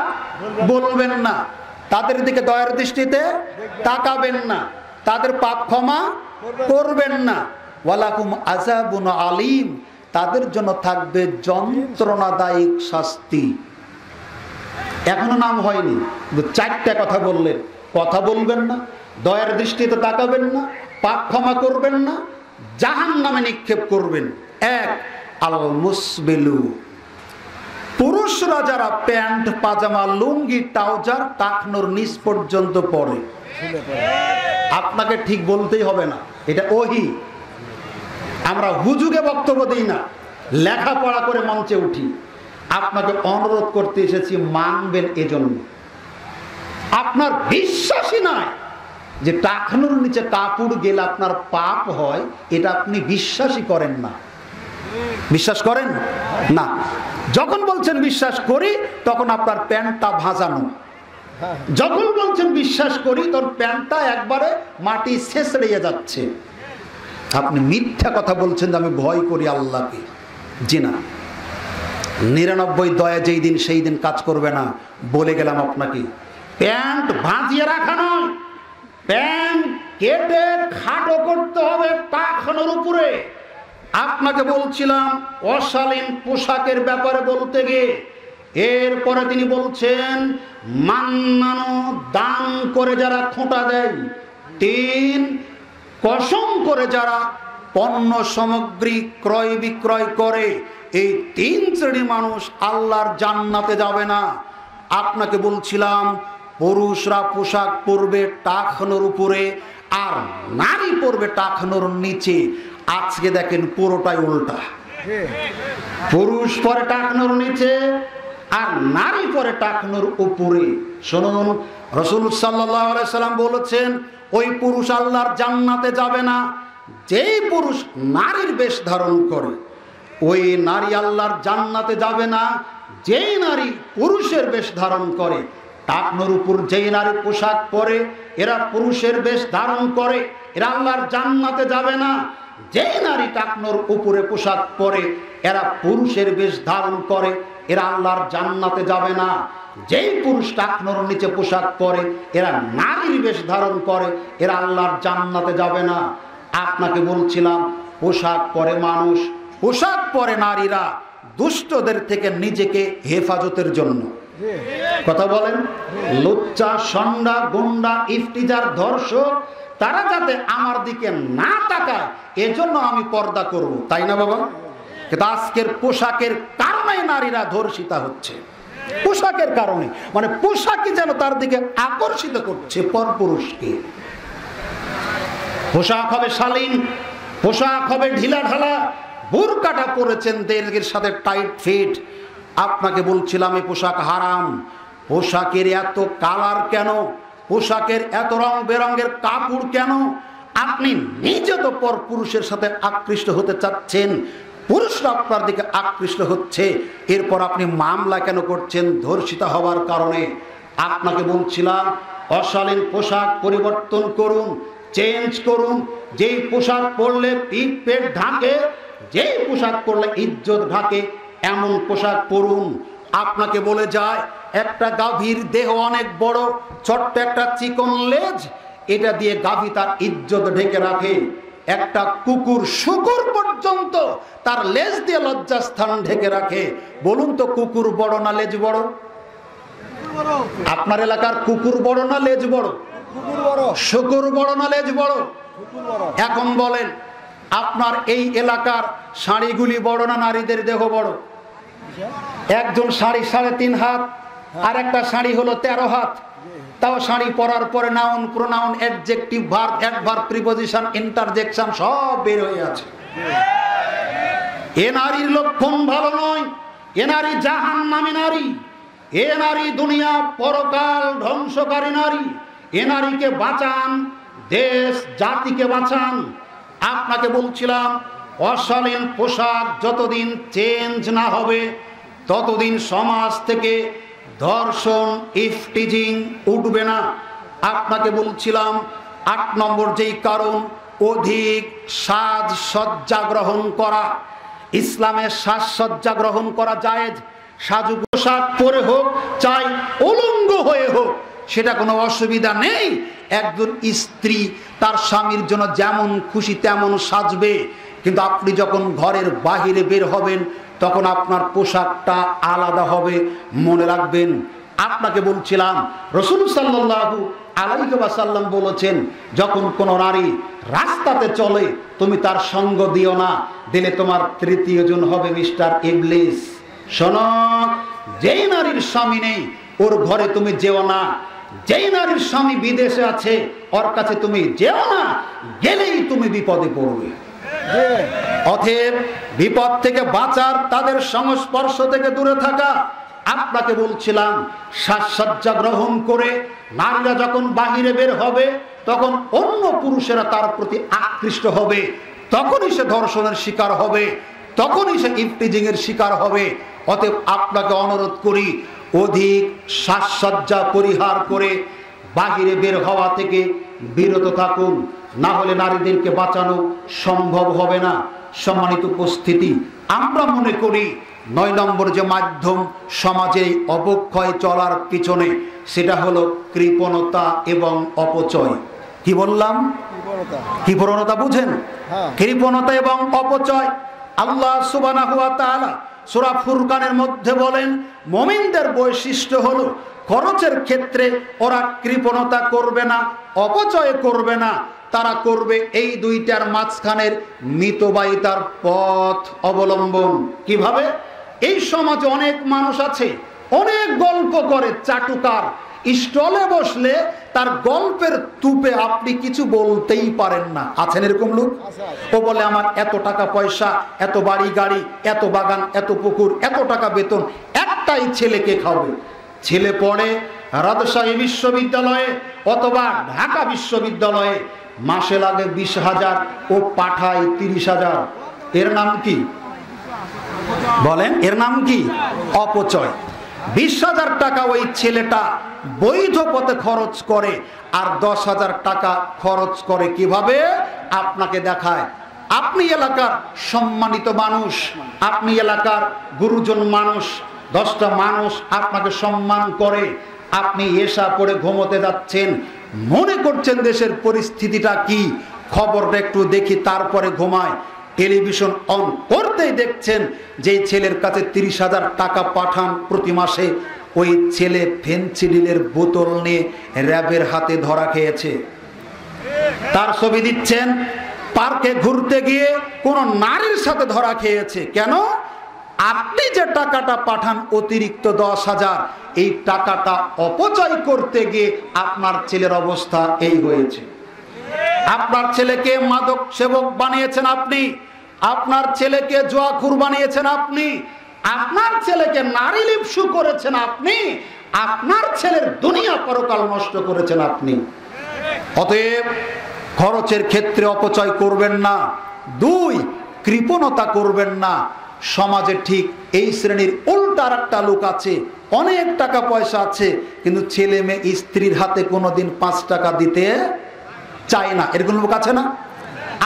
বলবেন না, তাদের দিকে দয়ার দৃষ্টিতে তাকাবেন না, তাদের পাপ ক্ষমা করবেন না। ওয়ালাকুম আযাবুন আলীম, তাদের জন্য থাকবে যন্ত্রণাদায়ক শাস্তি। এখনো নাম হয়নি, 4টা কথা বললেন। কথা বলবেন না, দয়ার দৃষ্টিতে তাকাবেন না, পাপ ক্ষমা করবেন না, জাহান্নামে নিক্ষেপ করবেন। 1, আল মুসবিলু, পুরুষরা যারা প্যান্ট, পাজামা, লুঙ্গি, ট্রাউজার টাকনোর নিচ পর্যন্ত পরে, আপনাকে ঠিক বলতেই হবে না, এটা ওহী। আমরা হুজুগে বক্তব্য দিই না, লেখাপড়া করে মঞ্চে উঠি। আপনাকে অনুরোধ করতে এসেছি, মানবেন। এজন্য আপনার বিশ্বাসই নাই যে টাকনোর নিচে কাপড় গেলে আপনার পাপ হয়, এটা আপনি বিশ্বাসই করেন না। বিশ্বাস করেন না? যখন বলছেন বিশ্বাস করি, তখন আপনার প্যান্টটা ভাঁজানো, যখন বলছেন বিশ্বাস করি, তোর প্যান্টটা একবারে মাটি ছেঁচড়ে যাচ্ছে। আপনি মিথ্যা কথা বলছেন যে আমি ভয় করি আল্লাহকে। জি না, 99 দয়া যেই দিন সেই দিন কাজ করবে না। বলে গেলাম আপনাকে, প্যান্ট ভাঁজিয়ে রাখা নয়, প্যান্ট কেটে খাটো করতে হবে টাকনোর উপরে। আপনাকে বলছিলাম অশালীন পোশাকের ব্যাপারে বলতে গিয়ে, এরপরে তিনি বলছেন মান্নানো, দান করে যারা খোঁটা দেয়। 3, কসম করে যারা পণ্য সামগ্রী ক্রয় বিক্রয় করে। এই 3 শ্রেণীর মানুষ আল্লাহর জান্নাতে যাবে না। আপনাকে বলছিলাম পুরুষরা পোশাক পরবে টাকনোর উপরে আর নারী পরবে টাকনোর নিচে। আজকে দেখেন পুরোটাই উল্টা, পুরুষ পরে টাকনোর নিচে আর নারী পরে টাকনোর উপরে। শুনুন, রাসূল সাল্লাল্লাহু আলাইহি সাল্লাম বলেছেন ওই পুরুষ আল্লাহর জান্নাতে যাবে না যেই পুরুষ নারীর বেশ ধারণ করে। ওই নারী আল্লাহর জান্নাতে যাবে না যেই নারী পুরুষের বেশ ধারণ করে। টাকনোর উপর যেই নারী পোশাক পরে, এরা পুরুষের বেশ ধারণ করে, এরা আল্লাহর জান্নাতে যাবে না। যেই নারী টাকনোর উপরে পোশাক পরে, এরা পুরুষের বেশ ধারণ করে, এরা আল্লাহর জান্নাতে যাবে না। যেই পুরুষ টাকনোর নিচে পোশাক পরে, এরা নারীর বেশ ধারণ করে, এরা আল্লাহর জান্নাতে যাবে না। আপনাকে বলছিলাম পোশাক পরে মানুষ, পোশাক পরে নারীরা দুষ্টদের থেকে নিজেকে হেফাজতের জন্য। কথা বলেন, লুচ্চা, সন্ডা, গুন্ডা, ইফতিজার, ধর্ষক, তারা যাতে আমার দিকে না তাকায় এজন্য আমি পর্দা করব, তাই না বাবা? কিন্তু আজকের পোশাকের কারণে নারীরা ধর্ষিতা হচ্ছে। পোশাকের কারণে, মানে পোশাকই যেন তার দিকে আকর্ষিত করছে পরপুরুষকে। পোশাক হবে শালীন, পোশাক হবে ঢিলা ঢালা, বুরকাটা পরেছেন দেহের সাথে টাইট ফিট। আপনাকে বলছিলাম এই পোশাক হারাম। পোশাকের এত কালার কেন? পোশাকের এত রং বেরঙের কাপড় কেন? আপনি নিজে তো পর পুরুষের সাথে আকৃষ্ট হতে চাচ্ছেন, পুরুষরা আপনার দিকে আকৃষ্ট হচ্ছে, এরপর আপনি মামলা কেন করছেন ধর্ষিতা হওয়ার কারণে? আপনাকে বলছিলাম অশালীন পোশাক পরিবর্তন করুন, চেঞ্জ করুন। যেই পোশাক পরলে পিঠ পেট ঢাকে, যেই পোশাক পরলে ইজ্জত ঢাকে, এমন পোশাক পরুন। আপনাকে বলে যায় একটা গাভীর দেহ অনেক বড়, ছোট্ট একটা চিকন লেজ, এটা দিয়ে গাভী তার ইজ্জত ঢেকে রাখে। একটা কুকুর, শুকুর পর্যন্ত তার লেজ দিয়ে লজ্জাস্থান ঢেকে রাখে। বলুন তো কুকুর বড় না লেজ বড়? আপনার এলাকার কুকুর বড় না লেজ বড়? শুকুর বড় না লেজ বড়? এখন বলেন আপনার এই এলাকার শাড়িগুলি বড় না নারীদের দেহ বড়? একজন শাড়ি 3.5 হাত, আর একটা শাড়ি হলো 13 হাত। তাও শাড়ি পরার পরে noun, pronoun, adjective, verb, adverb, preposition, interjection সব বের হয়ে আছে। এ নারীর লক্ষণ ভালো নয়, এ নারী জাহান্নামী নারী, এ নারী দুনিয়া পরকাল ধ্বংসকারী নারী। এ নারীকে বাঁচান, দেশ জাতিকে বাঁচান। আপনাকে বলছিলাম অশালীন পোশাক যতদিন চেঞ্জ না হবে ততদিন সমাজ থেকে ধর্ষণ, ইফটিজিং উঠবে না। আপনাকে বলছিলাম 8 নম্বর যেই কারণ, অধিক সাজসজ্জা গ্রহণ করা। ইসলামের সাজসজ্জা গ্রহণ করা জায়েজ। সাজু পোশাক পরে হোক, চাই উলঙ্গ হয়ে হোক, সেটা কোনো অসুবিধা নেই। একজন স্ত্রী তার স্বামীর জন্য যেমন খুশি তেমন সাজবে, কিন্তু আপনি যখন ঘরের বাহিরে বের হবেন তখন আপনার পোশাকটা আলাদা হবে, মনে রাখবেন। আপনাকে বলছিলাম রাসূল সাল্লাল্লাহু আলাইহি ওয়াসাল্লাম বলেছেন যখন কোন নারী রাস্তাতে চলে তুমি তার সঙ্গ দিও না, দিলে তোমার তৃতীয় জন হবে মিস্টার ইবলিস। শোনো, যেই নারীর স্বামী নেই ওর ঘরে তুমি যেও না, যেই নারীর স্বামী বিদেশে আছে ওর কাছে তুমি যেও না, গেলেই তুমি বিপদে পড়বে। অতএব বিপদ থেকে বাঁচার, তাদের সংস্পর্শ থেকে দূরে থাকা। আপনাকে বলছিলাম সাজসজ্জা গ্রহণ করে নারীরা যখন বাহিরে বের হবে তখন অন্য পুরুষেরা তার প্রতি আকৃষ্ট হবে, তখনই সে ধর্ষণের শিকার হবে, তখনই সে ইফটিজিং এর শিকার হবে। অতএব আপনাকে অনুরোধ করি অধিক সাজসজ্জা পরিহার করে বাহিরে বের হওয়া থেকে বিরত থাকুন, না হলে নারীদেরকে বাঁচানো সম্ভব হবে না। সম্মানিত উপস্থিতি, আমরা মনে করি 9 নম্বর যে মাধ্যম সমাজে অবক্ষয় চলার পিছনে, সেটা হলো কৃপণতা এবং অপচয়। কি বললাম? কৃপণতা বুঝেন? কৃপণতা এবং অপচয়। আল্লাহ সুবহানাহু ওয়া তাআলা সূরা ফুরকানের মধ্যে বলেন, মুমিনদের বৈশিষ্ট্য হলো খরচের ক্ষেত্রে ওরা কৃপণতা করবে না, অপচয় করবে না, তারা করবে এই দুইটার মাঝখানের মিতব্যয়িতার পথ অবলম্বন। কিভাবে? এই সমাজে অনেক মানুষ আছে, অনেক গল্প করে, চাটুকার, স্টলে বসলে তার গল্পের তুপে আপনি কিছু বলতেই পারেন না। আছেন এরকম লোক? ও বলে আমার এত টাকা পয়সা, এত বাড়ি গাড়ি, এত বাগান, এত পুকুর, এত টাকা বেতন, একটাই ছেলেকে খাবে। ছেলে পড়ে রাজশাহী বিশ্ববিদ্যালয়ে অথবা ঢাকা বিশ্ববিদ্যালয়ে, মাসে লাগে 20,000, ও পাঠায় 30,000। এর নাম কি বলেন? এর নাম কি? অপচয়। 20,000 টাকা ওই ছেলেটা বৈধ পথে খরচ করে, আর 10,000 টাকা খরচ করে কিভাবে? আপনাকে দেখায়। আপনি এলাকার সম্মানিত মানুষ, আপনি এলাকার গুরুজন মানুষ, 10টা মানুষ আপনাকে সম্মান করে, আপনি এশা পড়ে ঘুমোতে যাচ্ছেন, মনে করছেন দেশের পরিস্থিতিটা কি, খবরটা একটু দেখি তারপরে ঘুমায়। টেলিভিশন অন করতেই দেখছেন যে ছেলের কাছে 30,000 টাকা পাঠান প্রতি মাসে, ওই ছেলে ফেনসিডিলের বোতল নিয়ে র্যাবের হাতে ধরা খেয়েছে। তার ছবি দিচ্ছেন পার্কে ঘুরতে গিয়ে কোন নারীর সাথে ধরা খেয়েছে। কেন? আপনি যে টাকাটা পাঠান অতিরিক্ত 10,000, এই টাকাটা অপচয় করতে গিয়ে আপনার ছেলের অবস্থা এই হয়েছে। আপনার ছেলেকে মাদক সেবক বানিয়েছেন আপনি, আপনার ছেলেকে জুয়াখুর বানিয়েছেন আপনি, আপনার ছেলেকে নারী লিপ্সু করেছেন আপনি, আপনার ছেলের দুনিয়া পরকাল নষ্ট করেছেন আপনি। অতএব খরচের ক্ষেত্রে অপচয় করবেন না। 2, কৃপণতা করবেন না। সমাজে ঠিক এই শ্রেণীর উল্টা আরেকটা লোক আছে, অনেক টাকা পয়সা আছে, কিন্তু ছেলে মেয়ে স্ত্রীর হাতে কোনোদিন 5 টাকা দিতে চায় না। এরকম লোক আছে না?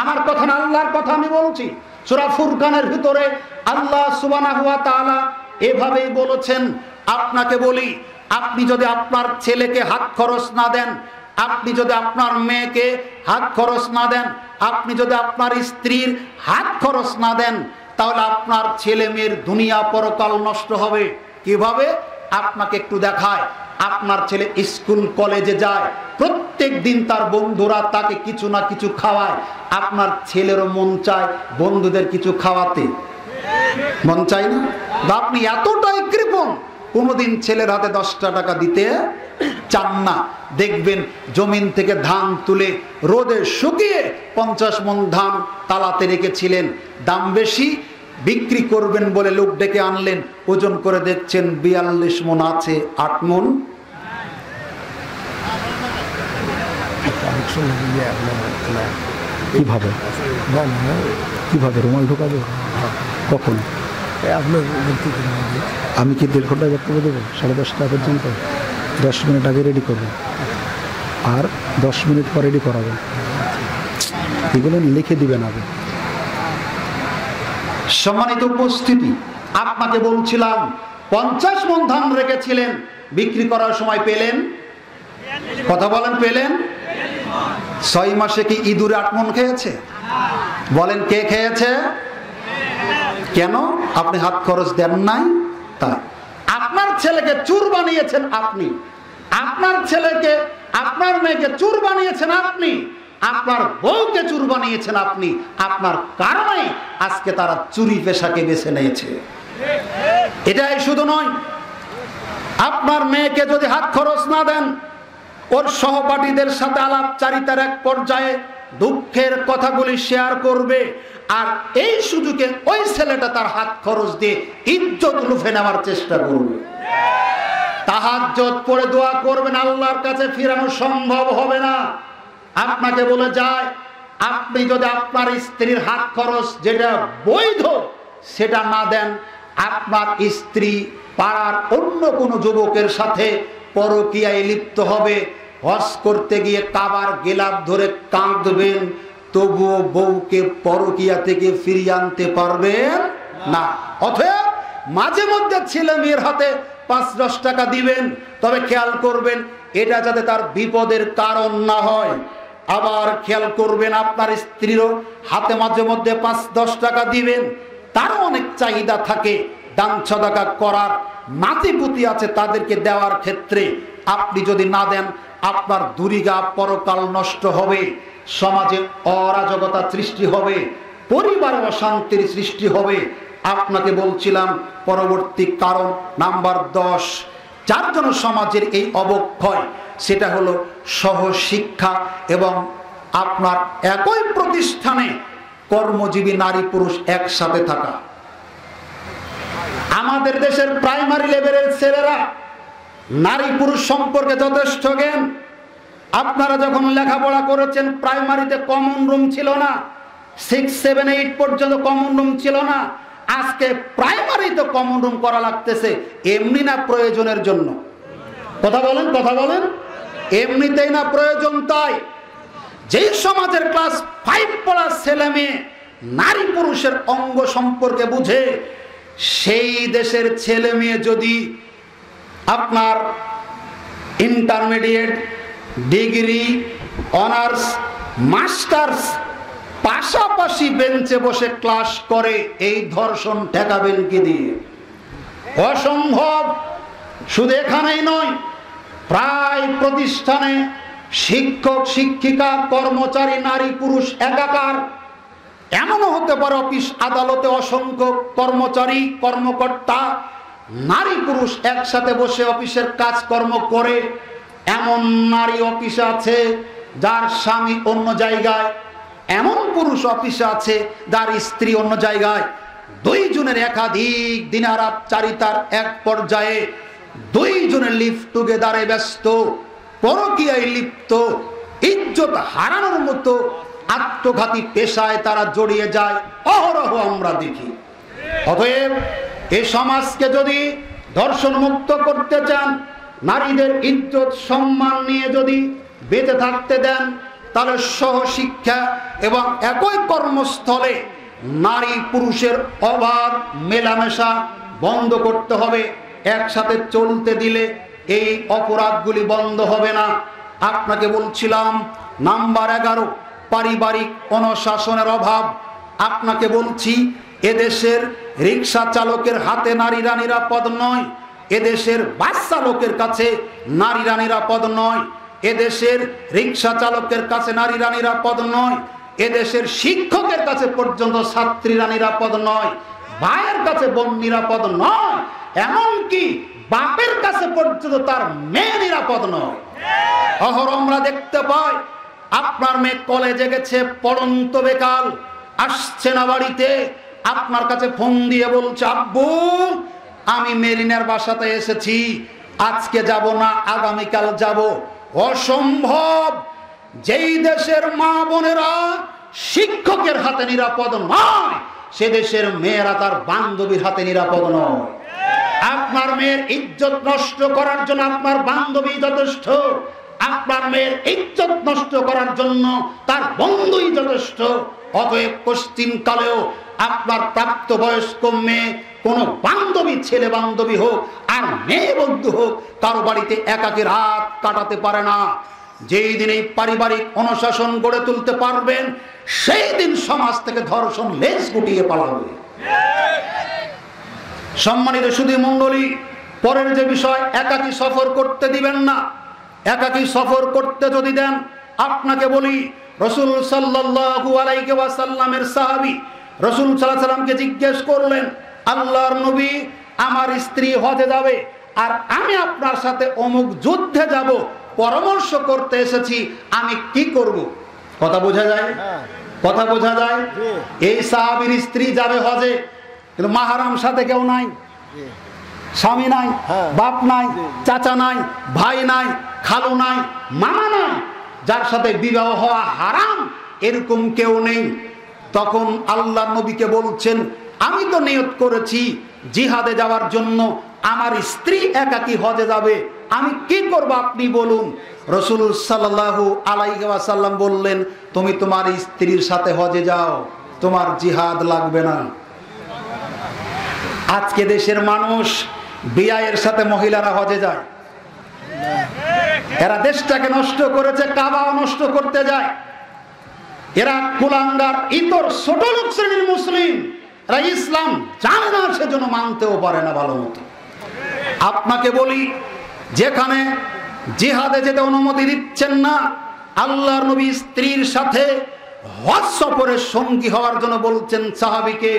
আমার কথা না, আল্লাহর কথা আমি বলছি। সূরা ফুরকানের ভিতরে আল্লাহ সুবহানাহু ওয়া তাআলা এভাবেই বলেছেন। আপনাকে বলি, আপনি যদি আপনার ছেলেকে হাত খরচ না দেন, আপনি যদি আপনার মেয়েকে হাত খরচ না দেন, আপনি যদি আপনার স্ত্রীর হাত খরচ না দেন, তাহলে আপনার ছেলে মেয়ের দুনিয়া পরকাল নষ্ট হবে। কিভাবে? আপনাকে একটু দেখায়। আপনার ছেলে স্কুল কলেজে যায়, প্রত্যেক দিন তার বন্ধুরা তাকে কিছু না কিছু খাওয়ায়, আপনার ছেলেরও মন চায় বন্ধুদের কিছু খাওয়াতে, মন চায় না? আপনি এতটাই কৃপণ, কোনোদিন ছেলের হাতে 10টা টাকা দিতে চান না। দেখবেন জমিন থেকে ধান তুলে রোদে শুকিয়ে 50 মণ ধান তালাতে রেখেছিলেন, দাম বেশি, বিক্রি করবেন বলে লোক ডেকে আনলেন, ওজন করে দেখছেন 42 মণ আছে, 8 মণ। কিভাবে কিভাবে রুমাল ঢোকাবে? কখন? আমি কি 1.5 ঘন্টা বক্তব্য দেবো? 10:30টা পর্যন্ত 10 মিনিট আগে রেডি করবো, আর 10 মিনিট পর রেডি করাবো। এগুলো লিখে দিবেন আগে। সম্মানিত উপস্থিতি, আপনাকে বলছিলাম 50 মণ ধান রেখেছিলেন, বিক্রি করার সময় পেলেন, কথা বলেন, পেলেন? 6 মাসে কি ইঁদুরে 8 মণ খেয়েছে? বলেন কে খেয়েছে? কেন? আপনি হাত খরচ দেন নাই। তাই আপনার ছেলেকে চুর বানিয়েছেন আপনি, আপনার ছেলেকে, আপনার মেয়েকে চুর বানিয়েছেন আপনি, আপনার বউকে চুর বানিয়েছেন আপনি। আপনার কারণে আজকে তারা চুরি পেশাকে বেছে নিয়েছে। এটাই শুধু নয়, আপনার মেয়েকে যদি হাত খরচ না দেন, ওর সহপাঠীদের সাথে আলাপচারিতার এক পর্যায়ে দুঃখের কথাগুলি শেয়ার করবে, আর এই সুযোগে ওই ছেলেটা তার হাত খরচ দিয়ে ইজ্জত লুফে নেওয়ার চেষ্টা করবে। তাহাজ্জুদ পড়ে দোয়া করবেন, আল্লাহর কাছে ফিরানো সম্ভব হবে না। আপনাকে বলে যায়, আপনি যদি আপনার স্ত্রীর হাত খরচ যেটা বৈধ সেটা না দেন, আপনার স্ত্রী পাড়ার অন্য কোনো যুবকের সাথে পরকীয়ায় লিপ্ত হবে, হজ করতে গিয়ে কাবার গেলাপ ধরে কাঁদবেন, তবুও বউকে পরকীয়া থেকে ফিরিয়ে আনতে পারবেন না। অতএব মাঝে মধ্যে ছেলে মেয়ের হাতে 5-10 টাকা দিবেন, তবে খেয়াল করবেন এটা যাতে তার বিপদের কারণ না হয়। আবার খেয়াল করবেন আপনার স্ত্রীরও হাতে মাঝে মধ্যে 5-10 টাকা দিবেন, তারও অনেক চাহিদা থাকে দান সদকা করার, নাতিপুতি আছে তাদেরকে দেওয়ার ক্ষেত্রে। আপনি যদি না দেন আপনার দুরিগা পরকাল নষ্ট হবে, সমাজে অরাজকতা সৃষ্টি হবে, পরিবারে অশান্তির সৃষ্টি হবে। আপনাকে বলছিলাম পরবর্তী কারণ নাম্বার 10 যার জন্য সমাজের এই অবক্ষয়, সেটা হলো সহশিক্ষা এবং আপনার একই প্রতিষ্ঠানে কর্মজীবী নারী পুরুষ একসাথে থাকা। আমাদের দেশের প্রাইমারি লেভেলের ছেলেরা নারী পুরুষ সম্পর্কে যথেষ্ট জ্ঞান। আপনারা যখন লেখাপড়া করেছেন প্রাইমারিতে কমন রুম ছিল না, 6, 7, 8 পর্যন্ত কমন রুম ছিল না। আজকে প্রাইমারিতে কমন রুম করা লাগতেছে, এমনি না প্রয়োজনের জন্য। কথা বলেন, কথা বলেন, এমনিতেই না প্রয়োজন। তাই যেই সমাজের ক্লাস 5 পড়া ছেলে মেয়ে নারী পুরুষের অঙ্গ সম্পর্কে বুঝে, সেই দেশের ছেলে মেয়ে যদি আপনার ইন্টারমিডিয়েট, ডিগ্রি, অনার্স, মাস্টার্স পাশাপাশি বেঞ্চে বসে ক্লাস করে, এই ধর্ষণ ঠেকাবেন কি দিয়ে? অসম্ভব। শুধু এখানেই নয়, প্রায় প্রতিষ্ঠানে শিক্ষক শিক্ষিকা কর্মচারী নারী পুরুষ একাকার। এমনও হতে পারে অফিস আদালতে অসংখ্য কর্মচারী কর্মকর্তা নারী পুরুষ একসাথে বসে অফিসের কাজকর্ম করে। এমন নারী অফিসে আছে যার স্বামী অন্য জায়গায়, এমন পুরুষ অফিসে আছে যার স্ত্রী অন্য জায়গায়। দুইজনের একাধিক দিনারাপচারিতার এক পর্যায়ে দুইজনের লিভ টুগেদারে ব্যস্ত, পরকীয়ায় লিপ্ত, ইজ্জত হারানোর মতো আত্মঘাতী পেশায় তারা জড়িয়ে যায়, অহরহ আমরা দেখি। অতএব এই সমাজকে যদি ধর্ষণ মুক্ত করতে চান, নারীদের ইজ্জত সম্মান নিয়ে যদি বেঁচে থাকতে দেন, তাহলে সহশিক্ষা এবং একই কর্মস্থলে নারী পুরুষের অবাধ মেলামেশা বন্ধ করতে হবে। একসাথে চলতে দিলে এই অপরাধগুলি বন্ধ হবে না। আপনাকে বলছিলাম নাম্বার 11 পারিবারিক অনুশাসনের অভাব। আপনাকে বলছি এদেশের রিক্সা চালকের হাতে নারীরা নিরাপদ নয়, এদেশের বাস চালকের কাছে নারীরা নিরাপদ নয়, এদেশের রিক্সা চালকের কাছে নারীরা নিরাপদ নয়, এদেশের শিক্ষকের কাছে পর্যন্ত ছাত্রীরা নিরাপদ নয়, ভাইয়ের কাছে বোন নিরাপদ নয়, এমনকি বাপের কাছে পর্যন্ত তার মেয়ে নিরাপদ নয়। অহরহ আমরা দেখতে পাই আপনার মেয়ে কলেজে গেছে, পড়ন্ত বেকাল, আসছে না বাড়িতে, আপনার কাছে ফোন দিয়ে বলছে আব্বু আমি মেরিনার বাসাতে এসেছি, আজকে যাব না আগামীকাল যাব। অসম্ভব। যেই দেশের মা বোনেরা শিক্ষকের হাতে নিরাপদ নয়, সে দেশের মেয়েরা তার বান্ধবীর হাতে নিরাপদ নয়। আপনার মেয়ের ইজ্জত নষ্ট করার জন্য আপনার বান্ধবী যথেষ্ট, আপনার মেয়ের ইজ্জত নষ্ট করার জন্য তার বন্ধুই যথেষ্ট। অতএব পশ্চিম কালেও আপনার প্রাপ্তবয়স্ক মেয়ে কোনো বান্ধবী, ছেলে বান্ধবী হোক আর মেয়ে বন্ধু হোক, কারো বাড়িতে একাকী রাত কাটাতে পারে না। যেই দিন এই পারিবারিক অনুশাসন গড়ে তুলতে পারবেন, সেই দিন সমাজ থেকে ধর্ষণ লেজ গুটিয়ে পালাবে। সম্মানিত সুধী মণ্ডলী, পরের যে বিষয়, একাকী সফর করতে দিবেন না। একাকী সফর করতে যদি দেন, আপনাকে বলি রাসূল সাল্লাল্লাহু আলাইহি ওয়াসাল্লামের সাহাবী রাসূল সাল্লাল্লাহু আলাইহি ওয়াসাল্লামকে জিজ্ঞেস করলেন, আল্লাহর নবী আমার স্ত্রী হজে যাবে আর আমি আপনার সাথে অমুক যুদ্ধে যাব, পরামর্শ করতে এসেছি, আমি কি করব? কথা বোঝা যায়? কথা বোঝা যায়? এই সাহাবীর স্ত্রী যাবে হজে, কিন্তু মাহরাম সাথে কেউ নাই, স্বামী নাই, বাপ নাই, চাচা নাই, ভাই নাই, খালু নাই, মামা নাই, যার সাথে বিবাহ হওয়া হারাম, এরকম কেউ নেই। তখন আল্লাহ নবীকে বলছেন, আমি তো নিয়ত করেছি জিহাদে যাওয়ার জন্য, আমার স্ত্রী একাকী হজে যাবে, আমি কি করব আপনি বলুন। রাসূল সাল্লাল্লাহু আলাইহি ওয়াসাল্লাম বললেন, তুমি তোমার স্ত্রীর সাথে হজে যাও, তোমার জিহাদ লাগবে না। আজকে দেশের মানুষ বিয়ের সাথে মহিলারা হজে যায়, এরা দেশটাকে নষ্ট করেছে, কাবাও নষ্ট করতে যায়। এরা কুলাঙ্গার ইতর ছোট লোক শ্রেণীর মুসলিম, এরা ইসলাম জানে না, সেজন্য মানতেও পারে না ভালো মতো। আপনাকে বলি, যেখানে জিহাদে যেতে অনুমতি দিচ্ছেন না, আল্লাহর নবী স্ত্রীর সাথে হজ সফরের সঙ্গী হওয়ার জন্য বলছেন সাহাবীকে,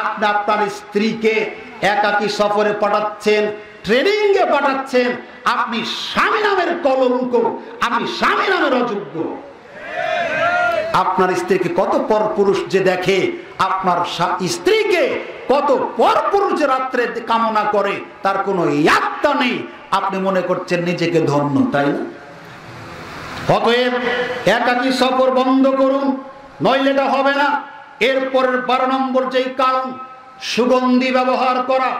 আপনি আপনার স্ত্রীকে একাকী সফরে পাঠাচ্ছেন, ট্রেনিং এ পাঠাচ্ছেন, আপনি স্বামী নামের কলঙ্ক, আপনি স্বামী নামের অযোগ্য। আপনার স্ত্রীকে কত পরপুরুষ যে দেখে, আপনার স্ত্রীকে কত পরপুরুষ যে রাত্রে কামনা করে, তার কোনো ইয়াত্তা নেই। আপনি মনে করছেন নিজেকে ধন্য, তাই না? অতএব একাকী সফর বন্ধ করুন, নইলে এটা হবে না। এরপরের 12 নম্বর যেই কারণ, সুগন্ধি ব্যবহার করা।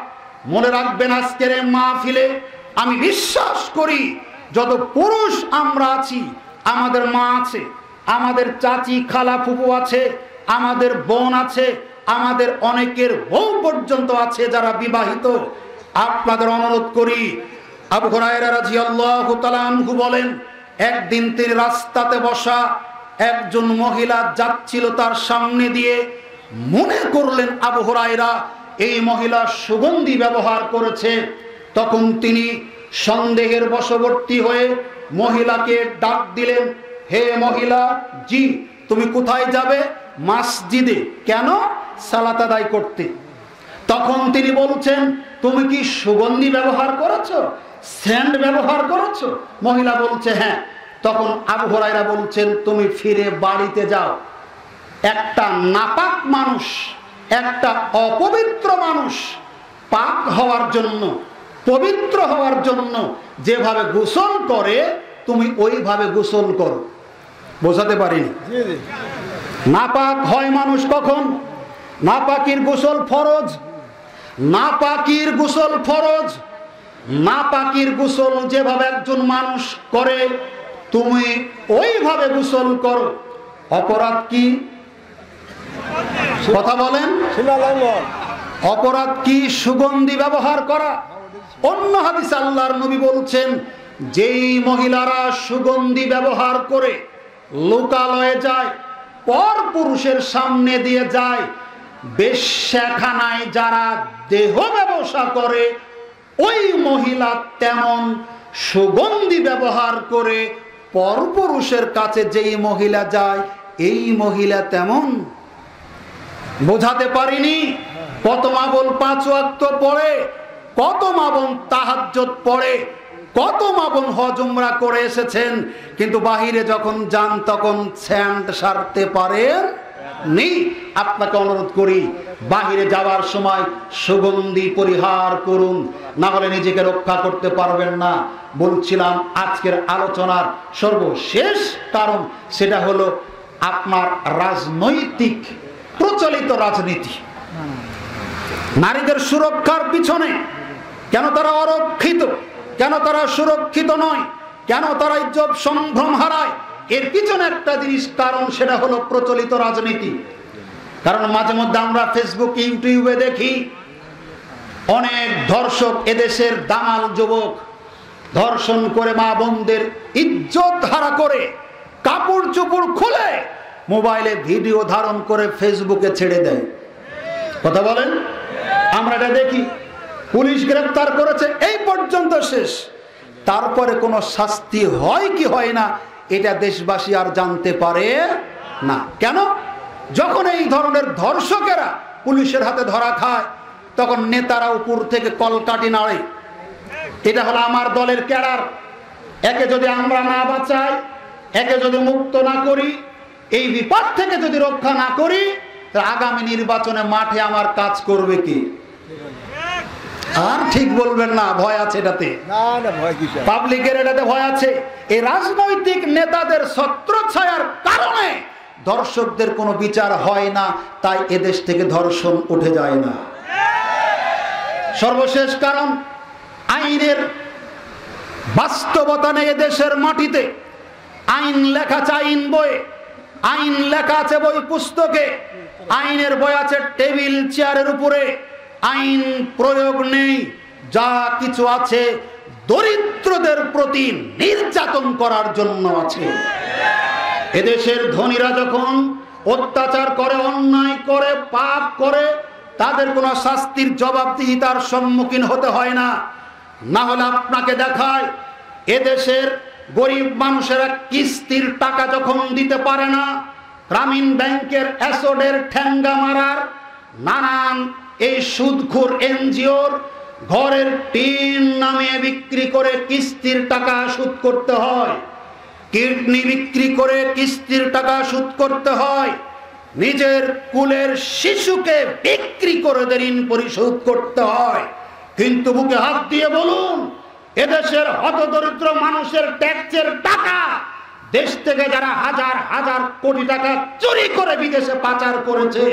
মনে রাখবেন, আজকের এই মাহফিলে আমি বিশ্বাস করি যত পুরুষ আমরা আছি, আমাদের মা আছে, আমাদের চাচি খালা ফুপু আছে, আমাদের বোন আছে, আমাদের অনেকের বউ পর্যন্ত আছে যারা বিবাহিত। আপনাদের অনুরোধ করি, আবু হুরায়রা রাদিয়াল্লাহু তাআলা আনহু বলেন, একদিন তিনি রাস্তাতে বসা একজন মহিলা যাচ্ছিল তার সামনে দিয়ে, মনে করলেন আবু হুরায়রা এই মহিলা সুগন্ধি ব্যবহার করেছে। তখন তিনি সন্দেহের বশবর্তী হয়ে মহিলাকে ডাক দিলেন, হে মহিলা, জি তুমি কোথায় যাবে? মসজিদে। কেন? সালাত আদায় করতে। তখন তিনি বলছেন, তুমি কি সুগন্ধি ব্যবহার করেছো, সেন্ট ব্যবহার করেছো? মহিলা বলছে হ্যাঁ। তখন আবু হুরায়রা বলছেন, তুমি ফিরে বাড়িতে যাও। একটা নাপাক মানুষ, একটা অপবিত্র মানুষ পাক হওয়ার জন্য, পবিত্র হওয়ার জন্য যেভাবে গোসল করে, তুমি ওইভাবে গোসল করো। বোঝাতে পারিনি? নাপাক হয় মানুষ কখন? নাপাকির গোসল ফরজ, নাপাকির গোসল ফরজ। নাপাকির গোসল যেভাবে একজন মানুষ করে, তুমি ওইভাবে গোসল করো। অপরাধ কি? কথা বলেন। অপরাধ কি? সুগন্ধি ব্যবহার করা। অন্য হাদিস আল্লাহর নবী বলছেন, যেই মহিলারা সুগন্ধি ব্যবহার করে লোকালয়ে যায়, পর পুরুষের সামনে দিয়ে যায়, বেশ্যাখানায় যারা দেহ ব্যবসা করে, ওই মহিলা তেমন সুগন্ধি ব্যবহার করে পরপুরুষের কাছে যেই মহিলা যায়, এই মহিলা তেমন। বোঝাতে পারিনি? কত মা বোন 5 ওয়াক্ত পড়ে, কত মা বোন তাহাজ্জুদ পড়ে, কত মা বোন হজ উমরা করে এসেছেন, কিন্তু বাহিরে যখন যান তখন স্যান্ড সারতে পারেন নি। আপনাকে অনুরোধ করি, বাহিরে যাওয়ার সময় সুগন্ধি পরিহার করুন, না হলে নিজেকে রক্ষা করতে পারবেন না। বলছিলাম আজকের আলোচনার সর্বশেষ কারণ, সেটা হলো আপনার রাজনৈতিক প্রচলিত রাজনীতি। নারীদের সুরক্ষার পিছনে কেন তারা অরক্ষিত, কেন তারা সুরক্ষিত নয়, কেন তারা ইজ্জত সম্ভ্রম হারায়, এর পিছনে একটা জিনিস কারণ, সেটা হলো প্রচলিত রাজনীতি। কারণ মাঝে মধ্যে আমরা ফেসবুক ইউটিউবে দেখি অনেক ধর্ষক, এদেশের দামাল যুবক ধর্ষণ করে মা বোনদের ইজ্জত হারা করে, কাপড় চোপড় খুলে মোবাইলে ভিডিও ধারণ করে ফেসবুকে ছেড়ে দেয়। কথা বলেন? আমরা এটা দেখি। পুলিশ গ্রেফতার করেছে, এই পর্যন্ত শেষ। তারপরে কোনো শাস্তি হয় কি হয় না, এটা দেশবাসী আর জানতে পারে না। কেন? যখন এই ধরনের ধর্ষকেরা পুলিশের হাতে ধরা খায়, তখন নেতারা উপর থেকে কলকাঠি নাড়ে, এটা হলো আমার দলের ক্যাডার, একে যদি আমরা না বাঁচাই, একে যদি মুক্ত না করি, এই বিপদ থেকে যদি রক্ষা না করি, তাহলে আগামী নির্বাচনে মাঠে আমার কাজ করবে কি? আর ঠিক বলবেন না, ভয় আছে এটাতে, পাবলিকের এটাতে ভয় আছে। এই রাজনৈতিক নেতাদের ছত্রছায়ার কারণে ধর্ষকদের কোনো বিচার হয় না, তাই এদেশ থেকে ধর্ষণ উঠে যায় না। সর্বশেষ কারণ, আইনের বাস্তবতা নেই দেশের মাটিতে। আইন লেখা আছে আইন বইয়ে, আইন লেখা আছে বই পুস্তকে, আইনের বই আছে টেবিল চেয়ারের উপরে, আইন প্রয়োগ নেই। যা কিছু আছে দরিদ্রদের প্রতি নির্যাতন করার জন্য আছে। এদেশের ধনীরা যখন অত্যাচার করে, অন্যায় করে, পাপ করে, তাদের কোনো শাস্তির জবাবদিহিতার সম্মুখীন হতে হয় না। না হলে আপনাকে দেখায় এদেশের গরিব মানুষেরা কিস্তির টাকা যখন দিতে পারে না, গ্রামীণ ব্যাংকের অ্যাসোডের ঠ্যাঙ্গা মারার নানান এই সুদখোর এনজিওর ঘরের টিন নামিয়ে বিক্রি করে কিস্তির টাকা সুদ করতে হয়, কিডনি বিক্রি করে কিস্তির টাকা সুদ করতে হয়, নিজের কুলের শিশুকে বিক্রি করে ঋণ পরিশোধ করতে হয়। কিন্তু বুকে হাত দিয়ে বলুন, এদেশের হতদরিদ্র মানুষের ট্যাক্সের টাকা দেশ থেকে যারা হাজার হাজার কোটি টাকা চুরি করে বিদেশে পাচার করেছে,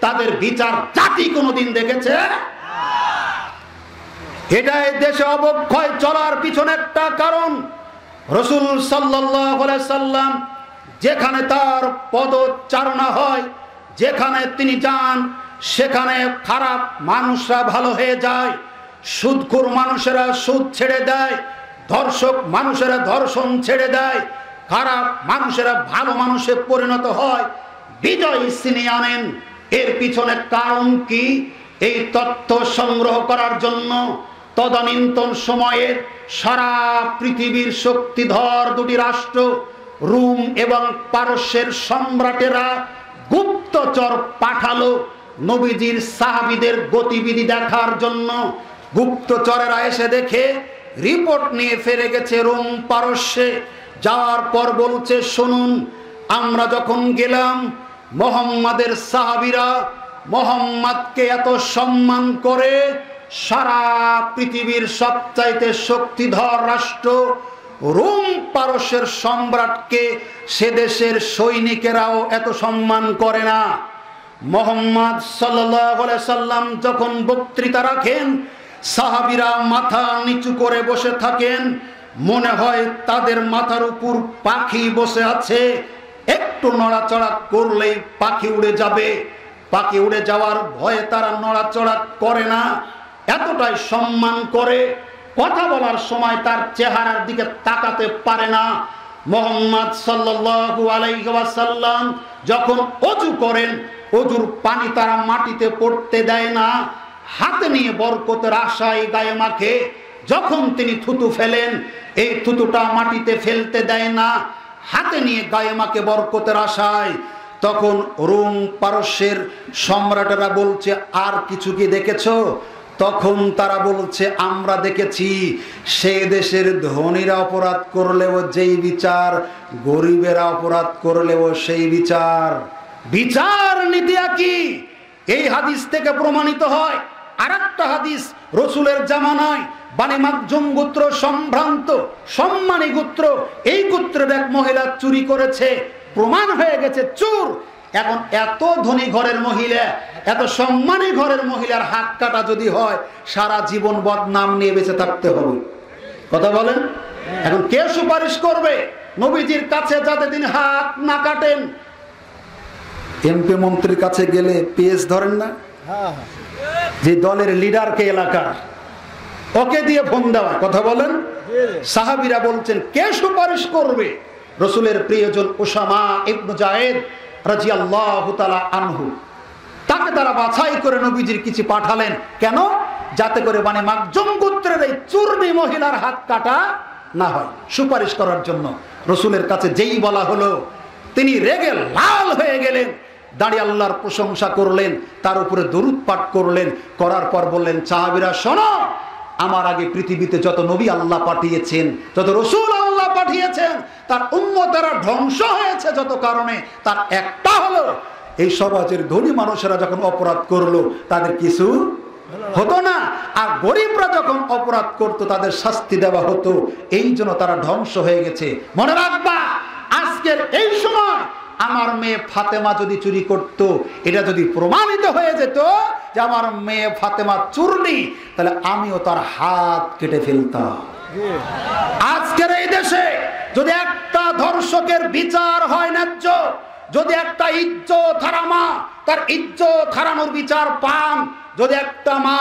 তাদের বিচার জাতি কোনোদিন দেখেছে? এটাই দেশে অবক্ষয় চলার পিছনে একটা কারণ। রাসূল সাল্লাল্লাহু আলাইহি সাল্লাম যেখানে তার পদচারণা হয়, যেখানে তিনি যান, সেখানে খারাপ মানুষরা ভালো হয়ে যায়, সুদখোর মানুষেরা সুদ ছেড়ে দেয়, ধর্ষক মানুষেরা ধর্ষণ ছেড়ে দেয়, খারাপ মানুষেরা ভালো মানুষে পরিণত হয়, বিজয় ছিনিয়ে আনেন। এর পিছনে কারণ কি? এই তথ্য সংগ্রহ করার জন্য তদানীন্তন সময়ের সারা পৃথিবীর শক্তিধর দুটি রাষ্ট্র রোম এবং পারস্যের সম্রাটেরা গুপ্তচর পাঠালো নবীজির সাহাবীদের গতিবিধি দেখার জন্য। গুপ্তচরেরা এসে দেখে রিপোর্ট নিয়ে ফিরে গেছে রোম পারস্যে। যাওয়ার পর বলছে, শুনুন, আমরা যখন গেলাম মুহাম্মাদের সাহাবীরা মুহাম্মাদকে এত সম্মান করে, সারা পৃথিবীর সবচাইতে শক্তিধর রাষ্ট্র রোম পারস্যের সম্রাটকে সে দেশের সৈনিকেরাও এত সম্মান করে না। মুহাম্মদ সাল্লাল্লাহু আলাইহি সাল্লাম যখন বক্তৃতা রাখেন, সাহাবীরা মাথা নিচু করে বসে থাকেন, মনে হয় তাদের মাথার উপর পাখি বসে আছে, একটু নড়াচড়া করলেই পাখি উড়ে যাবে। পাখি উড়ে যাওয়ার ভয়ে তারা নড়াচড়া করে না, এতটাই সম্মান করে। কথা বলার সময় তার চেহারার দিকে তাকাতে পারে না। মুহাম্মদ সাল্লাল্লাহু আলাইহি ওয়াসাল্লাম যখন ওযু করেন, ওযুর পানি তারা মাটিতে পড়তে দেয় না, হাতে নিয়ে বরকতের আশায় গায়ে মাখে। যখন তিনি থুতু ফেলেন, এই থুতুটা মাটিতে ফেলতে দেয় না, হাতে নিয়ে গায়ে মাখে বরকতের আশায়। তখন রোম পারস্যের সম্রাটেরা বলছে, আর কিছু কি দেখেছো? তখন তারা বলছে, আমরা দেখেছি সে দেশের ধনীরা অপরাধ করলেও যেই বিচার, গরিবেরা অপরাধ করলেও সেই বিচার। বিচার নীতি কি? এই হাদিস থেকে প্রমাণিত হয়। আরেকটা হাদিস রাসূলের জামানায় বানি মাখজুম গোত্র সম্ভ্রান্ত সম্মানী গোত্র, এই গোত্রের এক মহিলা চুরি করেছে, প্রমাণ হয়ে গেছে চোর। এখন এত ধনী ঘরের মহিলা, এত সম্মানী ঘরের মহিলার হাত কাটা যদি হয়, সারা জীবন বদনাম নিয়ে বেঁচে থাকতে হবে। কথা বলেন? এখন কে সুপারিশ করবে নবীজির কাছে যাতে তিনি হাত না কাটেন? এমপি মন্ত্রীর কাছে গেলে পেজ ধরেন না, যে দলের লিডারকে এলাকার, ওকে দিয়ে ফোন দেওয়া। কথা বলেন? সাহাবীরা বলছেন, কে সুপারিশ করবে? রাসূলের প্রিয়জন উসামা ইবনে যায়েদ রাদিয়াল্লাহু তাআলা আনহু, তাকে তারা বাছাই করে নবীজির কাছে পাঠালেন। কেন? যাতে করে বানি মাখজুম গোত্রের এই চুর্মি মহিলার হাত কাটা না হয়, সুপারিশ করার জন্য। রাসূলের কাছে যেই বলা হলো, তিনি রেগে লাল হয়ে গেলেন, দাঁড়িয়ে আল্লাহর প্রশংসা করলেন, তার উপরে দরুদ পাঠ করলেন। করার পর বললেন, সাহাবীরা শোনো, আমার আগে পৃথিবীতে যত নবী আল্লাহ পাঠিয়েছেন, যত রাসূল আল্লাহ পাঠিয়েছেন, তার উম্মতেরা ধ্বংস হয়েছে যত কারণে, তার একটা হলো এই সমাজের ধনী মানুষেরা যখন অপরাধ করলো তাদের কিছু হতো না, আর গরিবরা যখন অপরাধ করতো তাদের শাস্তি দেওয়া হতো। এই জন্য তারা ধ্বংস হয়ে গেছে। মনে রাখবা, আজকের এই সময় আমার মেয়ে ফাতেমা যদি চুরি করত, এটা যদি প্রমাণিত হয়ে যেত যে আমার মেয়ে ফাতেমা চুরনি, তাহলে আমিও তার হাত কেটে ফেলতাম। আজকের এই দেশে যদি একটা ধর্ষকের বিচার হয় ন্যায্য, যদি একটা ইজ্জত হারা মা তার ইজ্জত হারানোর বিচার পান, যদি একটা মা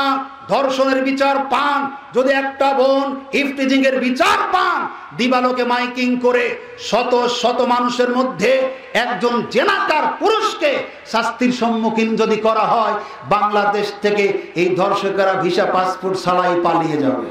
ধর্ষণের বিচার পান, যদি একটা বোন ইফটিজিং এর বিচার পান, দিবালোকে মাইকিং করে শত শত মানুষের মধ্যে একজন জেনাকার পুরুষকে শাস্তির সম্মুখীন যদি করা হয়, বাংলাদেশ থেকে এই ধর্ষকেরা ভিসা পাসপোর্ট ছাড়াই পালিয়ে যাবে।